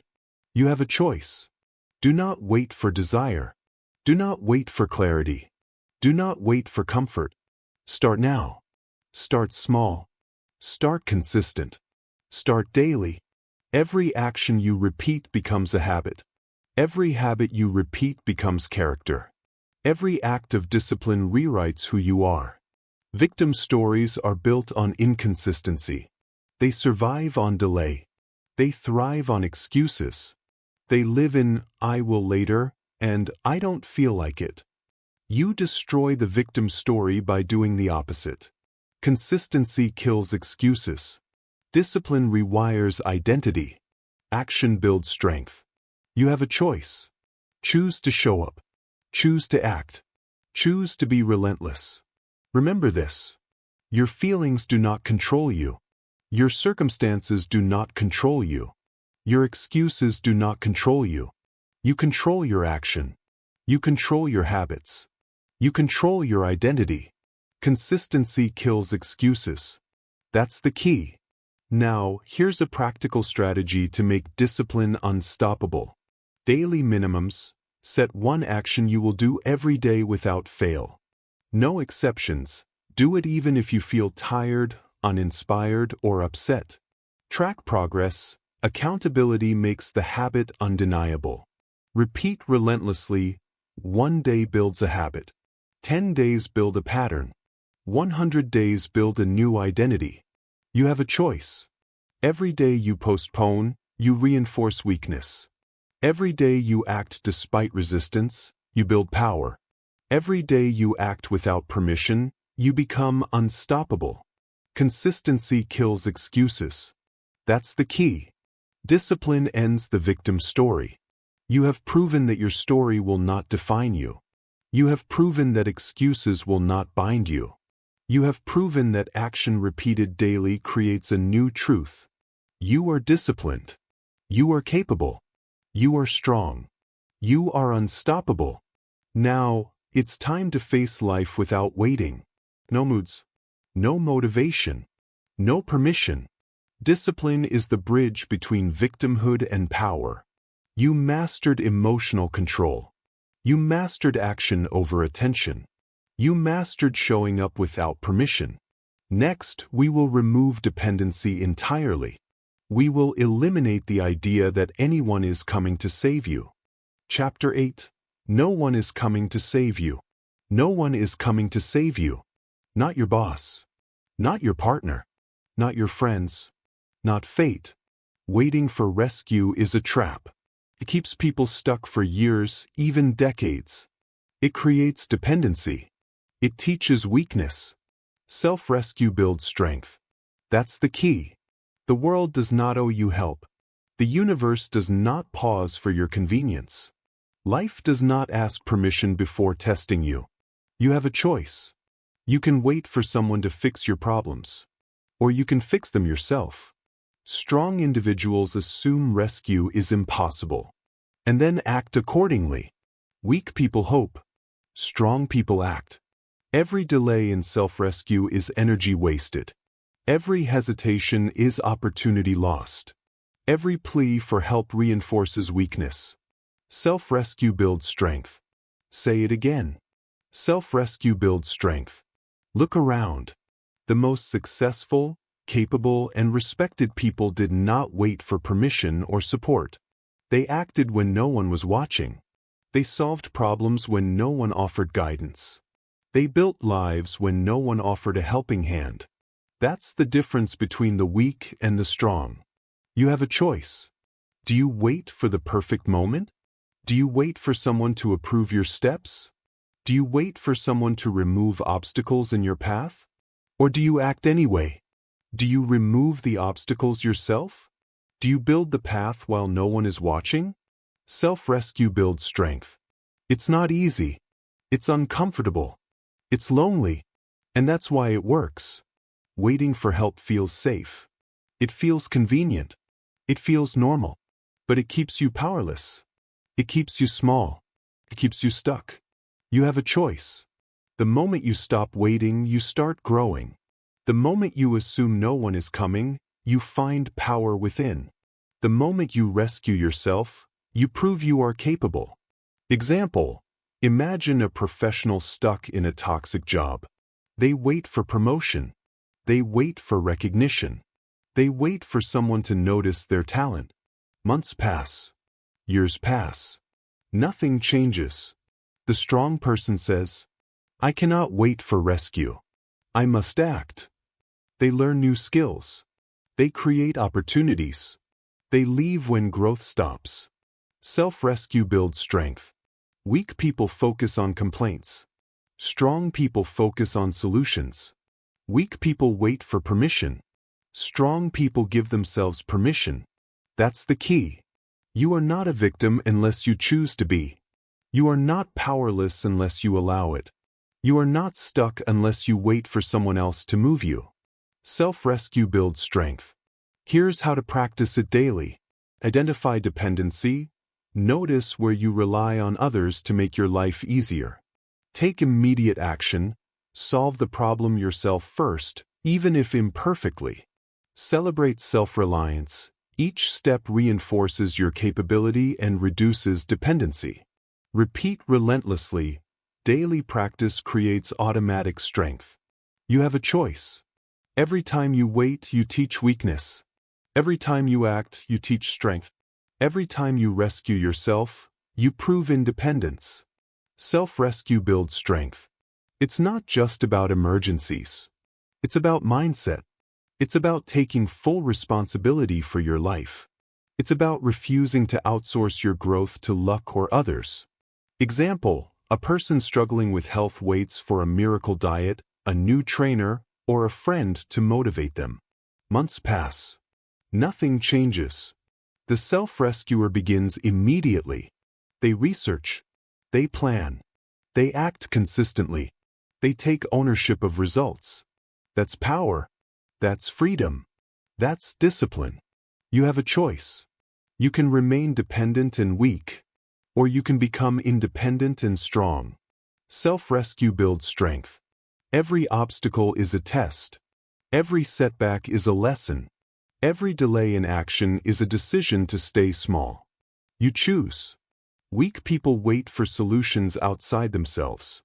You have a choice. Do not wait for desire. Do not wait for clarity. Do not wait for comfort. Start now. Start small. Start consistent. Start daily. Every action you repeat becomes a habit. Every habit you repeat becomes character. Every act of discipline rewrites who you are. Victim stories are built on inconsistency. They survive on delay. They thrive on excuses. They live in "I will later" and "I don't feel like it." You destroy the victim story by doing the opposite. Consistency kills excuses. Discipline rewires identity. Action builds strength. You have a choice. Choose to show up. Choose to act. Choose to be relentless. Remember this. Your feelings do not control you. Your circumstances do not control you. Your excuses do not control you. You control your action. You control your habits. You control your identity. Consistency kills excuses. That's the key. Now, here's a practical strategy to make discipline unstoppable. Daily minimums. Set one action you will do every day without fail. No exceptions. Do it even if you feel tired, uninspired, or upset. Track progress. Accountability makes the habit undeniable. Repeat relentlessly. 1 day builds a habit. 10 days build a pattern. 100 days build a new identity. You have a choice. Every day you postpone, you reinforce weakness. Every day you act despite resistance, you build power. Every day you act without permission, you become unstoppable. Consistency kills excuses. That's the key. Discipline ends the victim story. You have proven that your story will not define you. You have proven that excuses will not bind you. You have proven that action repeated daily creates a new truth. You are disciplined. You are capable. You are strong. You are unstoppable. Now, it's time to face life without waiting. No moods. No motivation. No permission. Discipline is the bridge between victimhood and power. You mastered emotional control. You mastered action over attention. You mastered showing up without permission. Next, we will remove dependency entirely. We will eliminate the idea that anyone is coming to save you. Chapter 8. No one is coming to save you. No one is coming to save you. Not your boss. Not your partner. Not your friends. Not fate. Waiting for rescue is a trap. It keeps people stuck for years, even decades. It creates dependency. It teaches weakness. Self-rescue builds strength. That's the key. The world does not owe you help. The universe does not pause for your convenience. Life does not ask permission before testing you. You have a choice. You can wait for someone to fix your problems. Or you can fix them yourself. Strong individuals assume rescue is impossible. And then act accordingly. Weak people hope. Strong people act. Every delay in self-rescue is energy wasted. Every hesitation is opportunity lost. Every plea for help reinforces weakness. Self-rescue builds strength. Say it again. Self-rescue builds strength. Look around. The most successful, capable, and respected people did not wait for permission or support. They acted when no one was watching. They solved problems when no one offered guidance. They built lives when no one offered a helping hand. That's the difference between the weak and the strong. You have a choice. Do you wait for the perfect moment? Do you wait for someone to approve your steps? Do you wait for someone to remove obstacles in your path? Or do you act anyway? Do you remove the obstacles yourself? Do you build the path while no one is watching? Self-rescue builds strength. It's not easy. It's uncomfortable. It's lonely. And that's why it works. Waiting for help feels safe. It feels convenient. It feels normal. But it keeps you powerless. It keeps you small. It keeps you stuck. You have a choice. The moment you stop waiting, you start growing. The moment you assume no one is coming, you find power within. The moment you rescue yourself, you prove you are capable. Example: imagine a professional stuck in a toxic job. They wait for promotion. They wait for recognition. They wait for someone to notice their talent. Months pass. Years pass. Nothing changes. The strong person says, "I cannot wait for rescue. I must act." They learn new skills. They create opportunities. They leave when growth stops. Self-rescue builds strength. Weak people focus on complaints. Strong people focus on solutions. Weak people wait for permission. Strong people give themselves permission. That's the key. You are not a victim unless you choose to be. You are not powerless unless you allow it. You are not stuck unless you wait for someone else to move you. Self-rescue builds strength. Here's how to practice it daily. Identify dependency. Notice where you rely on others to make your life easier. Take immediate action. Solve the problem yourself first, even if imperfectly. Celebrate self-reliance. Each step reinforces your capability and reduces dependency. Repeat relentlessly. Daily practice creates automatic strength. You have a choice. Every time you wait, you teach weakness. Every time you act, you teach strength. Every time you rescue yourself, you prove independence. Self-rescue builds strength. It's not just about emergencies. It's about mindset. It's about taking full responsibility for your life. It's about refusing to outsource your growth to luck or others. Example: a person struggling with health waits for a miracle diet, a new trainer, or a friend to motivate them. Months pass. Nothing changes. The self-rescuer begins immediately. They research. They plan. They act consistently. They take ownership of results. That's power. That's freedom. That's discipline. You have a choice. You can remain dependent and weak, or you can become independent and strong. Self-rescue builds strength. Every obstacle is a test. Every setback is a lesson. Every delay in action is a decision to stay small. You choose. Weak people wait for solutions outside themselves.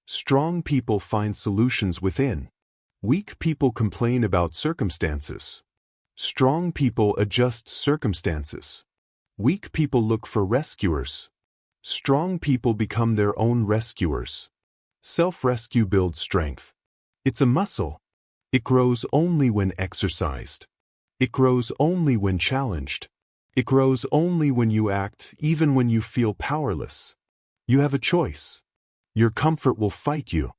Strong people find solutions within. Weak people complain about circumstances. Strong people adjust circumstances. Weak people look for rescuers. Strong people become their own rescuers. Self-rescue builds strength. It's a muscle. It grows only when exercised. It grows only when challenged. It grows only when you act, even when you feel powerless. You have a choice. Your comfort will fight you.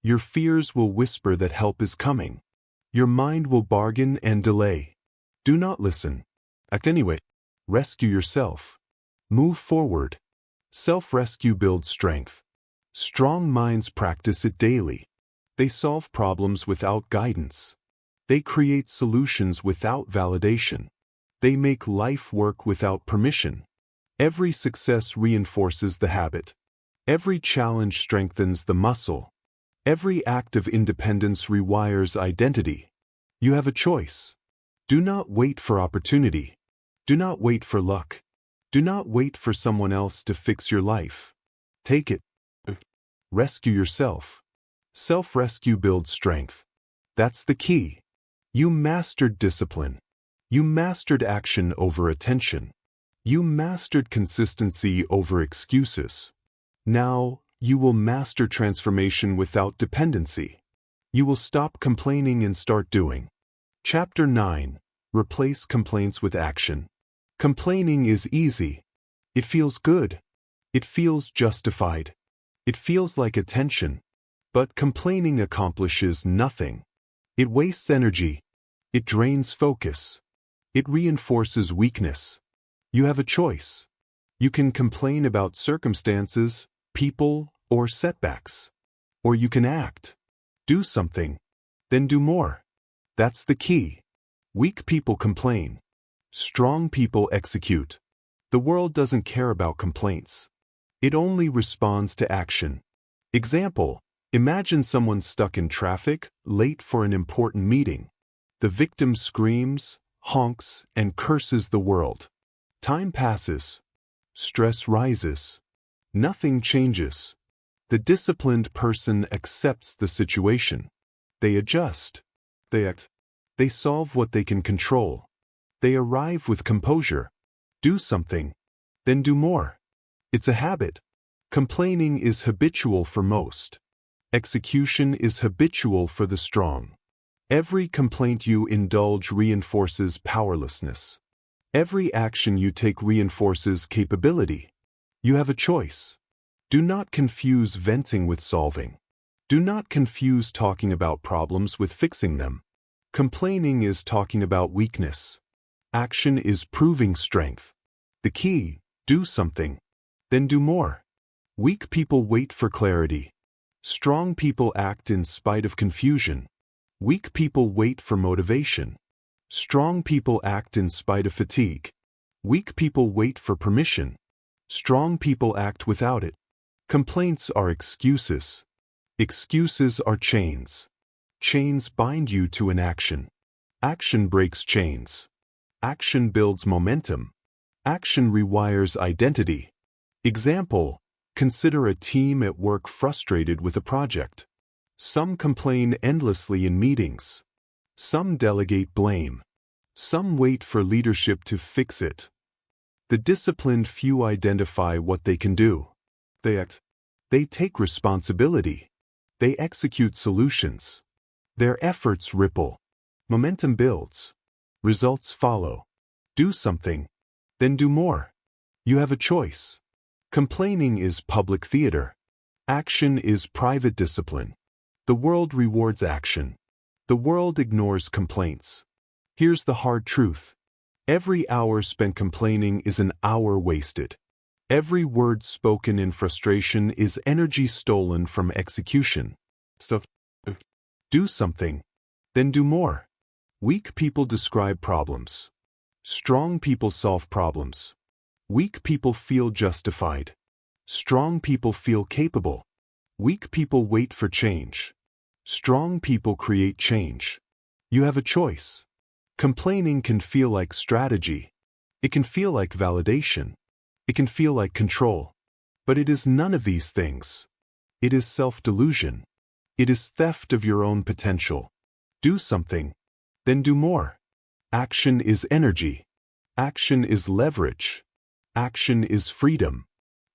Your fears will whisper that help is coming. Your mind will bargain and delay. Do not listen. Act anyway. Rescue yourself. Move forward. Self-rescue builds strength. Strong minds practice it daily. They solve problems without guidance. They create solutions without validation. They make life work without permission. Every success reinforces the habit. Every challenge strengthens the muscle. Every act of independence rewires identity. You have a choice. Do not wait for opportunity. Do not wait for luck. Do not wait for someone else to fix your life. Take it. Rescue yourself. Self-rescue builds strength. That's the key. You mastered discipline. You mastered action over attention. You mastered consistency over excuses. Now, you will master transformation without dependency. You will stop complaining and start doing. Chapter 9. Replace complaints with action. Complaining is easy. It feels good. It feels justified. It feels like attention. But complaining accomplishes nothing. It wastes energy. It drains focus. It reinforces weakness. You have a choice. You can complain about circumstances, people, or setbacks. Or you can act. Do something. Then do more. That's the key. Weak people complain. Strong people execute. The world doesn't care about complaints. It only responds to action. Example: imagine someone stuck in traffic, late for an important meeting. The victim screams, honks, and curses the world. Time passes. Stress rises. Nothing changes. The disciplined person accepts the situation. They adjust. They act. They solve what they can control. They arrive with composure. Do something. Then do more. It's a habit. Complaining is habitual for most. Execution is habitual for the strong. Every complaint you indulge reinforces powerlessness. Every action you take reinforces capability. You have a choice. Do not confuse venting with solving. Do not confuse talking about problems with fixing them. Complaining is talking about weakness. Action is proving strength. The key: do something. Then do more. Weak people wait for clarity. Strong people act in spite of confusion. Weak people wait for motivation. Strong people act in spite of fatigue. Weak people wait for permission. Strong people act without it. Complaints are excuses. Excuses are chains. Chains bind you to inaction. Action breaks chains. Action builds momentum. Action rewires identity. Example: consider a team at work frustrated with a project. Some complain endlessly in meetings. Some delegate blame. Some wait for leadership to fix it. The disciplined few identify what they can do. They act. They take responsibility. They execute solutions. Their efforts ripple. Momentum builds. Results follow. Do something. Then do more. You have a choice. Complaining is public theater. Action is private discipline. The world rewards action. The world ignores complaints. Here's the hard truth. Every hour spent complaining is an hour wasted. Every word spoken in frustration is energy stolen from execution. So, do something. Then do more. Weak people describe problems. Strong people solve problems. Weak people feel justified. Strong people feel capable. Weak people wait for change. Strong people create change. You have a choice. Complaining can feel like strategy. It can feel like validation. It can feel like control. But it is none of these things. It is self-delusion. It is theft of your own potential. Do something. Then do more. Action is energy. Action is leverage. Action is freedom.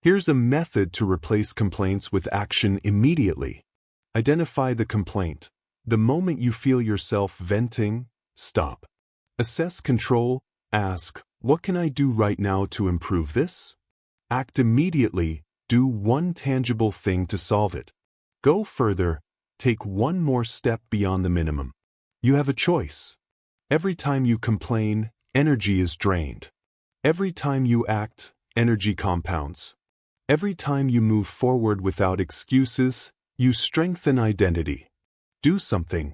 Here's a method to replace complaints with action immediately. Identify the complaint. The moment you feel yourself venting, stop. Assess control. Ask, what can I do right now to improve this? Act immediately. Do one tangible thing to solve it. Go further. Take one more step beyond the minimum. You have a choice. Every time you complain, energy is drained. Every time you act, energy compounds. Every time you move forward without excuses, you strengthen identity. Do something.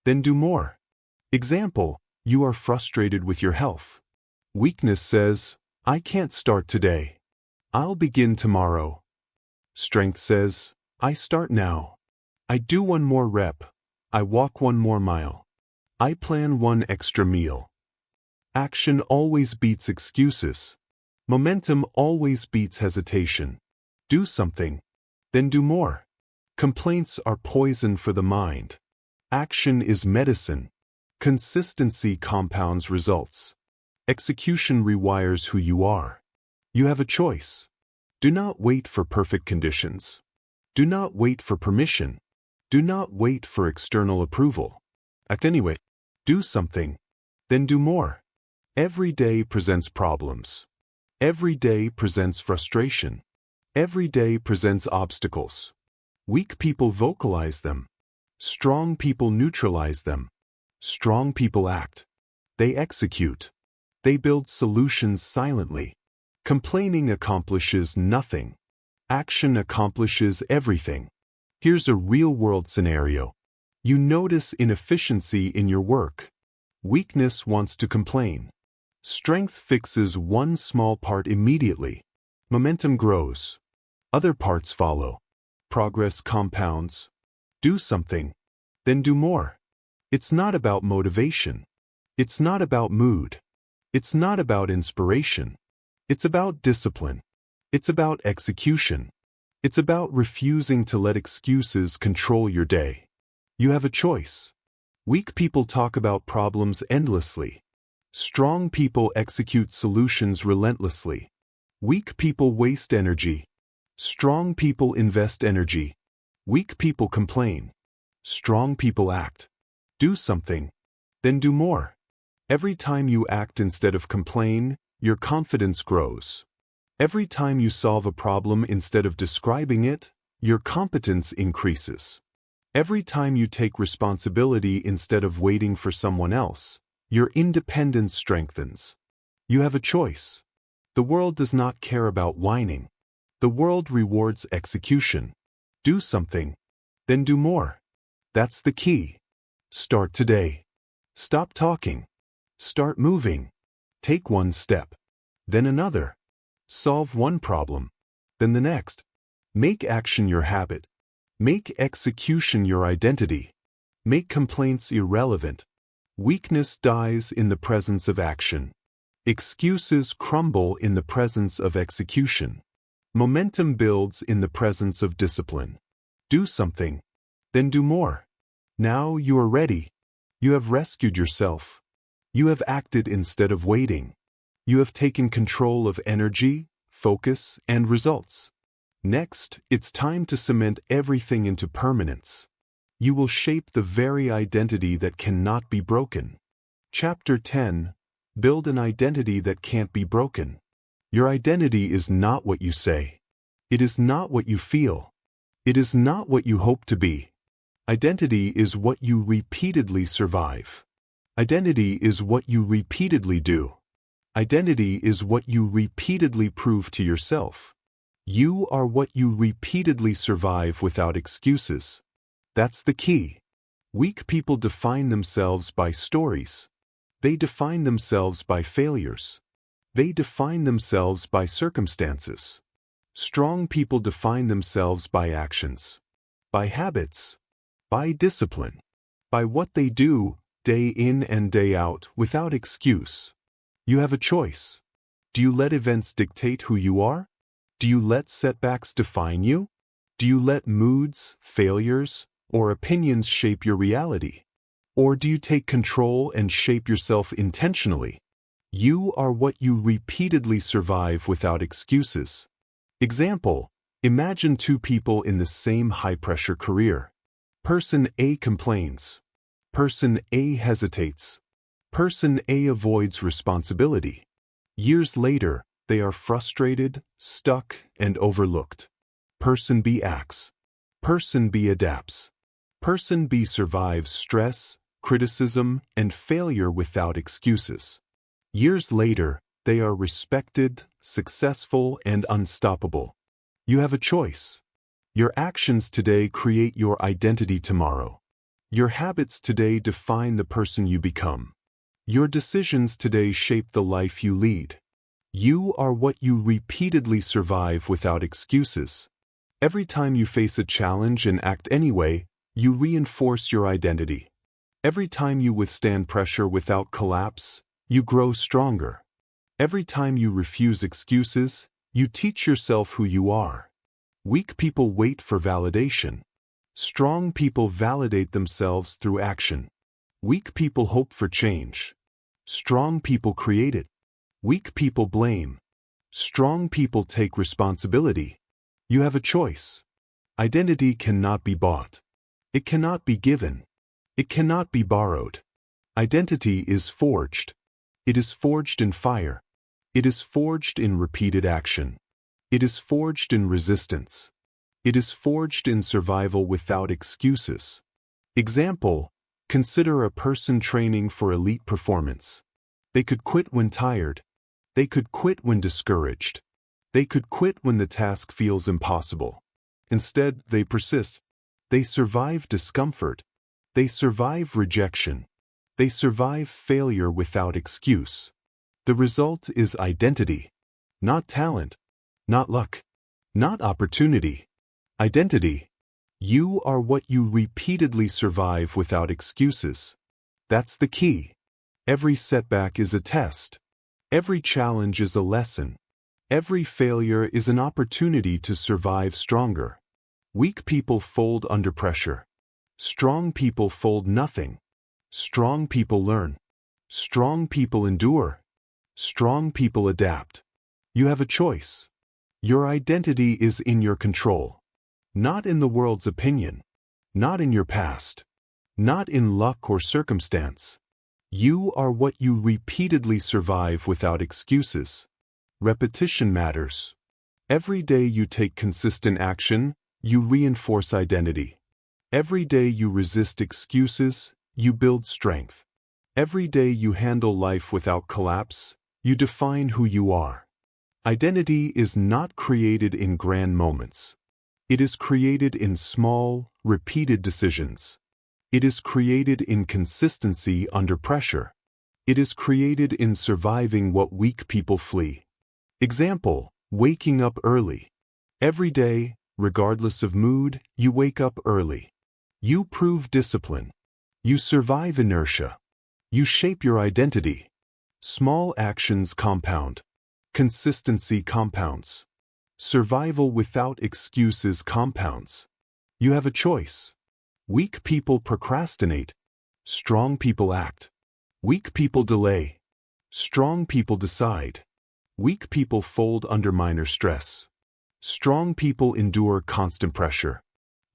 Then do more. Example: you are frustrated with your health. Weakness says, I can't start today. I'll begin tomorrow. Strength says, I start now. I do one more rep. I walk one more mile. I plan one extra meal. Action always beats excuses. Momentum always beats hesitation. Do something. Then do more. Complaints are poison for the mind. Action is medicine. Consistency compounds results. Execution rewires who you are. You have a choice. Do not wait for perfect conditions. Do not wait for permission. Do not wait for external approval. Act anyway. Do something. Then do more. Every day presents problems. Every day presents frustration. Every day presents obstacles. Weak people vocalize them. Strong people neutralize them. Strong people act. They execute. They build solutions silently. Complaining accomplishes nothing. Action accomplishes everything. Here's a real-world scenario. You notice inefficiency in your work. Weakness wants to complain. Strength fixes one small part immediately. Momentum grows. Other parts follow. Progress compounds. Do something. Then do more. It's not about motivation. It's not about mood. It's not about inspiration. It's about discipline. It's about execution. It's about refusing to let excuses control your day. You have a choice. Weak people talk about problems endlessly. Strong people execute solutions relentlessly. Weak people waste energy. Strong people invest energy. Weak people complain. Strong people act. Do something. Then do more. Every time you act instead of complain, your confidence grows. Every time you solve a problem instead of describing it, your competence increases. Every time you take responsibility instead of waiting for someone else, your independence strengthens. You have a choice. The world does not care about whining. The world rewards execution. Do something. Then do more. That's the key. Start today. Stop talking. Start moving. Take one step, then another. Solve one problem, then the next. Make action your habit. Make execution your identity. Make complaints irrelevant. Weakness dies in the presence of action. Excuses crumble in the presence of execution. Momentum builds in the presence of discipline. Do something, then do more. Now you are ready. You have rescued yourself. You have acted instead of waiting. You have taken control of energy, focus, and results. Next, it's time to cement everything into permanence. You will shape the very identity that cannot be broken. Chapter 10. Build an identity that can't be broken. Your identity is not what you say. It is not what you feel. It is not what you hope to be. Identity is what you repeatedly survive. Identity is what you repeatedly do. Identity is what you repeatedly prove to yourself. You are what you repeatedly survive without excuses. That's the key. Weak people define themselves by stories. They define themselves by failures. They define themselves by circumstances. Strong people define themselves by actions, by habits, by discipline, by what they do day in and day out without excuse. You have a choice. Do you let events dictate who you are? Do you let setbacks define you? Do you let moods, failures, or opinions shape your reality? Or do you take control and shape yourself intentionally? You are what you repeatedly survive without excuses. Example: imagine two people in the same high-pressure career. Person A complains. Person A hesitates. Person A avoids responsibility. Years later, they are frustrated, stuck, and overlooked. Person B acts. Person B adapts. Person B survives stress, criticism, and failure without excuses. Years later, they are respected, successful, and unstoppable. You have a choice. Your actions today create your identity tomorrow. Your habits today define the person you become. Your decisions today shape the life you lead. You are what you repeatedly survive without excuses. Every time you face a challenge and act anyway, you reinforce your identity. Every time you withstand pressure without collapse, you grow stronger. Every time you refuse excuses, you teach yourself who you are. Weak people wait for validation. Strong people validate themselves through action. Weak people hope for change. Strong people create it. Weak people blame. Strong people take responsibility. You have a choice. Identity cannot be bought. It cannot be given. It cannot be borrowed. Identity is forged. It is forged in fire. It is forged in repeated action. It is forged in resistance. It is forged in survival without excuses. Example: consider a person training for elite performance. They could quit when tired. They could quit when discouraged. They could quit when the task feels impossible. Instead, they persist. They survive discomfort. They survive rejection. They survive failure without excuse. The result is identity. Not talent. Not luck. Not opportunity. Identity. You are what you repeatedly survive without excuses. That's the key. Every setback is a test. Every challenge is a lesson. Every failure is an opportunity to survive stronger. Weak people fold under pressure. Strong people fold nothing. Strong people learn. Strong people endure. Strong people adapt. You have a choice. Your identity is in your control. Not in the world's opinion. Not in your past. Not in luck or circumstance. You are what you repeatedly survive without excuses. Repetition matters. Every day you take consistent action, you reinforce identity. Every day you resist excuses, you build strength. Every day you handle life without collapse, you define who you are. Identity is not created in grand moments. It is created in small, repeated decisions. It is created in consistency under pressure. It is created in surviving what weak people flee. Example, waking up early. Every day, regardless of mood, you wake up early. You prove discipline. You survive inertia. You shape your identity. Small actions compound. Consistency compounds. Survival without excuses compounds. You have a choice. Weak people procrastinate. Strong people act. Weak people delay. Strong people decide. Weak people fold under minor stress. Strong people endure constant pressure.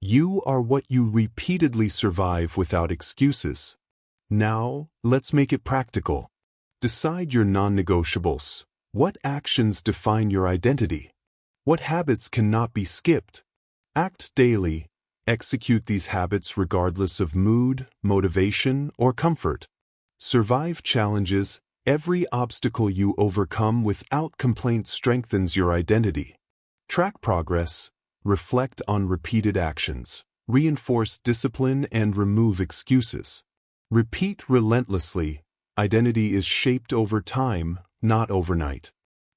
You are what you repeatedly survive without excuses. Now, let's make it practical. Decide your non-negotiables. What actions define your identity? What habits cannot be skipped? Act daily. Execute these habits regardless of mood, motivation, or comfort. Survive challenges. Every obstacle you overcome without complaint strengthens your identity. Track progress. Reflect on repeated actions. Reinforce discipline and remove excuses. Repeat relentlessly. Identity is shaped over time, not overnight.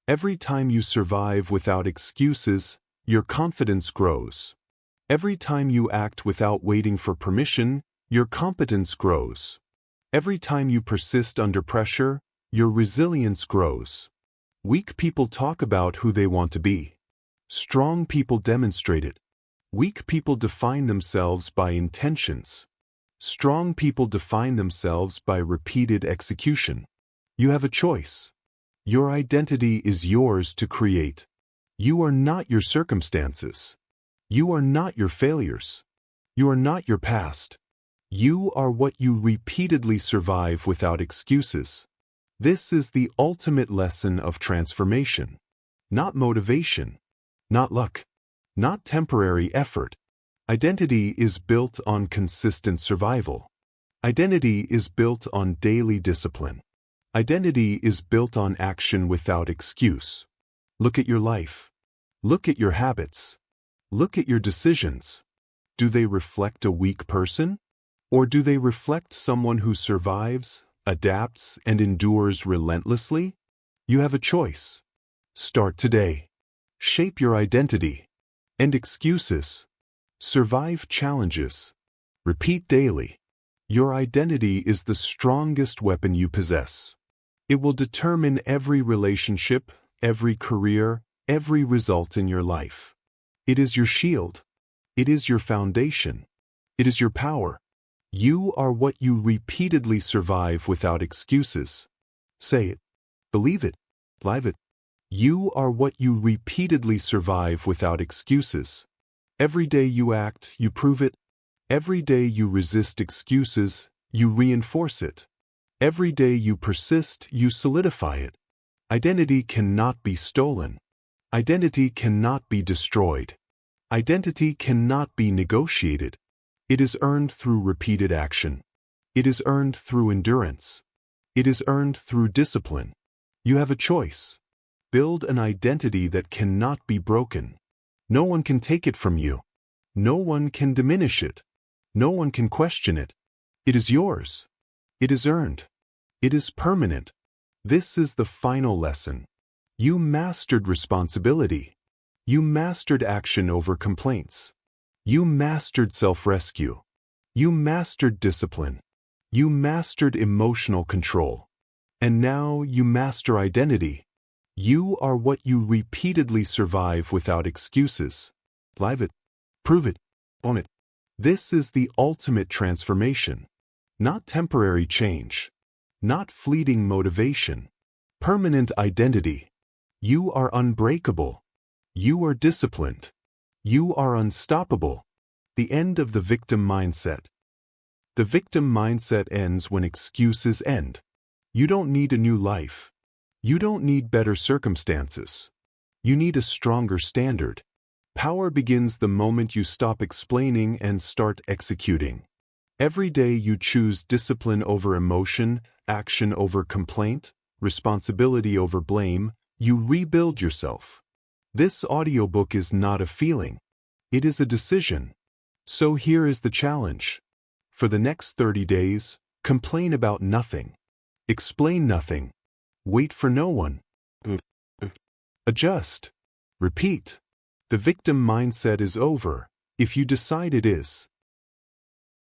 Every time you survive without excuses, your confidence grows. Every time you act without waiting for permission, your competence grows. Every time you persist under pressure, your resilience grows. Weak people talk about who they want to be. Strong people demonstrate it. Weak people define themselves by intentions. Strong people define themselves by repeated execution. You have a choice. Your identity is yours to create. You are not your circumstances. You are not your failures. You are not your past. You are what you repeatedly survive without excuses. This is the ultimate lesson of transformation. Not motivation. Not luck. Not temporary effort. Identity is built on consistent survival. Identity is built on daily discipline. Identity is built on action without excuse. Look at your life. Look at your habits. Look at your decisions. Do they reflect a weak person? Or do they reflect someone who survives, adapts, and endures relentlessly? You have a choice. Start today. Shape your identity. End excuses. Survive challenges. Repeat daily. Your identity is the strongest weapon you possess. It will determine every relationship, every career, every result in your life. It is your shield. It is your foundation. It is your power. You are what you repeatedly survive without excuses. Say it. Believe it. Live it. You are what you repeatedly survive without excuses. Every day you act, you prove it. Every day you resist excuses, you reinforce it. Every day you persist, you solidify it. Identity cannot be stolen. Identity cannot be destroyed. Identity cannot be negotiated. It is earned through repeated action. It is earned through endurance. It is earned through discipline. You have a choice. Build an identity that cannot be broken. No one can take it from you. No one can diminish it. No one can question it. It is yours. It is earned. It is permanent. This is the final lesson. You mastered responsibility. You mastered action over complaints. You mastered self-rescue. You mastered discipline. You mastered emotional control. And now you master identity. You are what you repeatedly survive without excuses. Live it. Prove it. Own it. This is the ultimate transformation. Not temporary change. Not fleeting motivation. Permanent identity. You are unbreakable. You are disciplined. You are unstoppable. The end of the victim mindset. The victim mindset ends when excuses end. You don't need a new life. You don't need better circumstances. You need a stronger standard. Power begins the moment you stop explaining and start executing. Every day you choose discipline over emotion, action over complaint, responsibility over blame, you rebuild yourself. This audiobook is not a feeling. It is a decision. So here is the challenge. For the next 30 days, complain about nothing. Explain nothing. Wait for no one. Adjust. Repeat. The victim mindset is over, if you decide it is.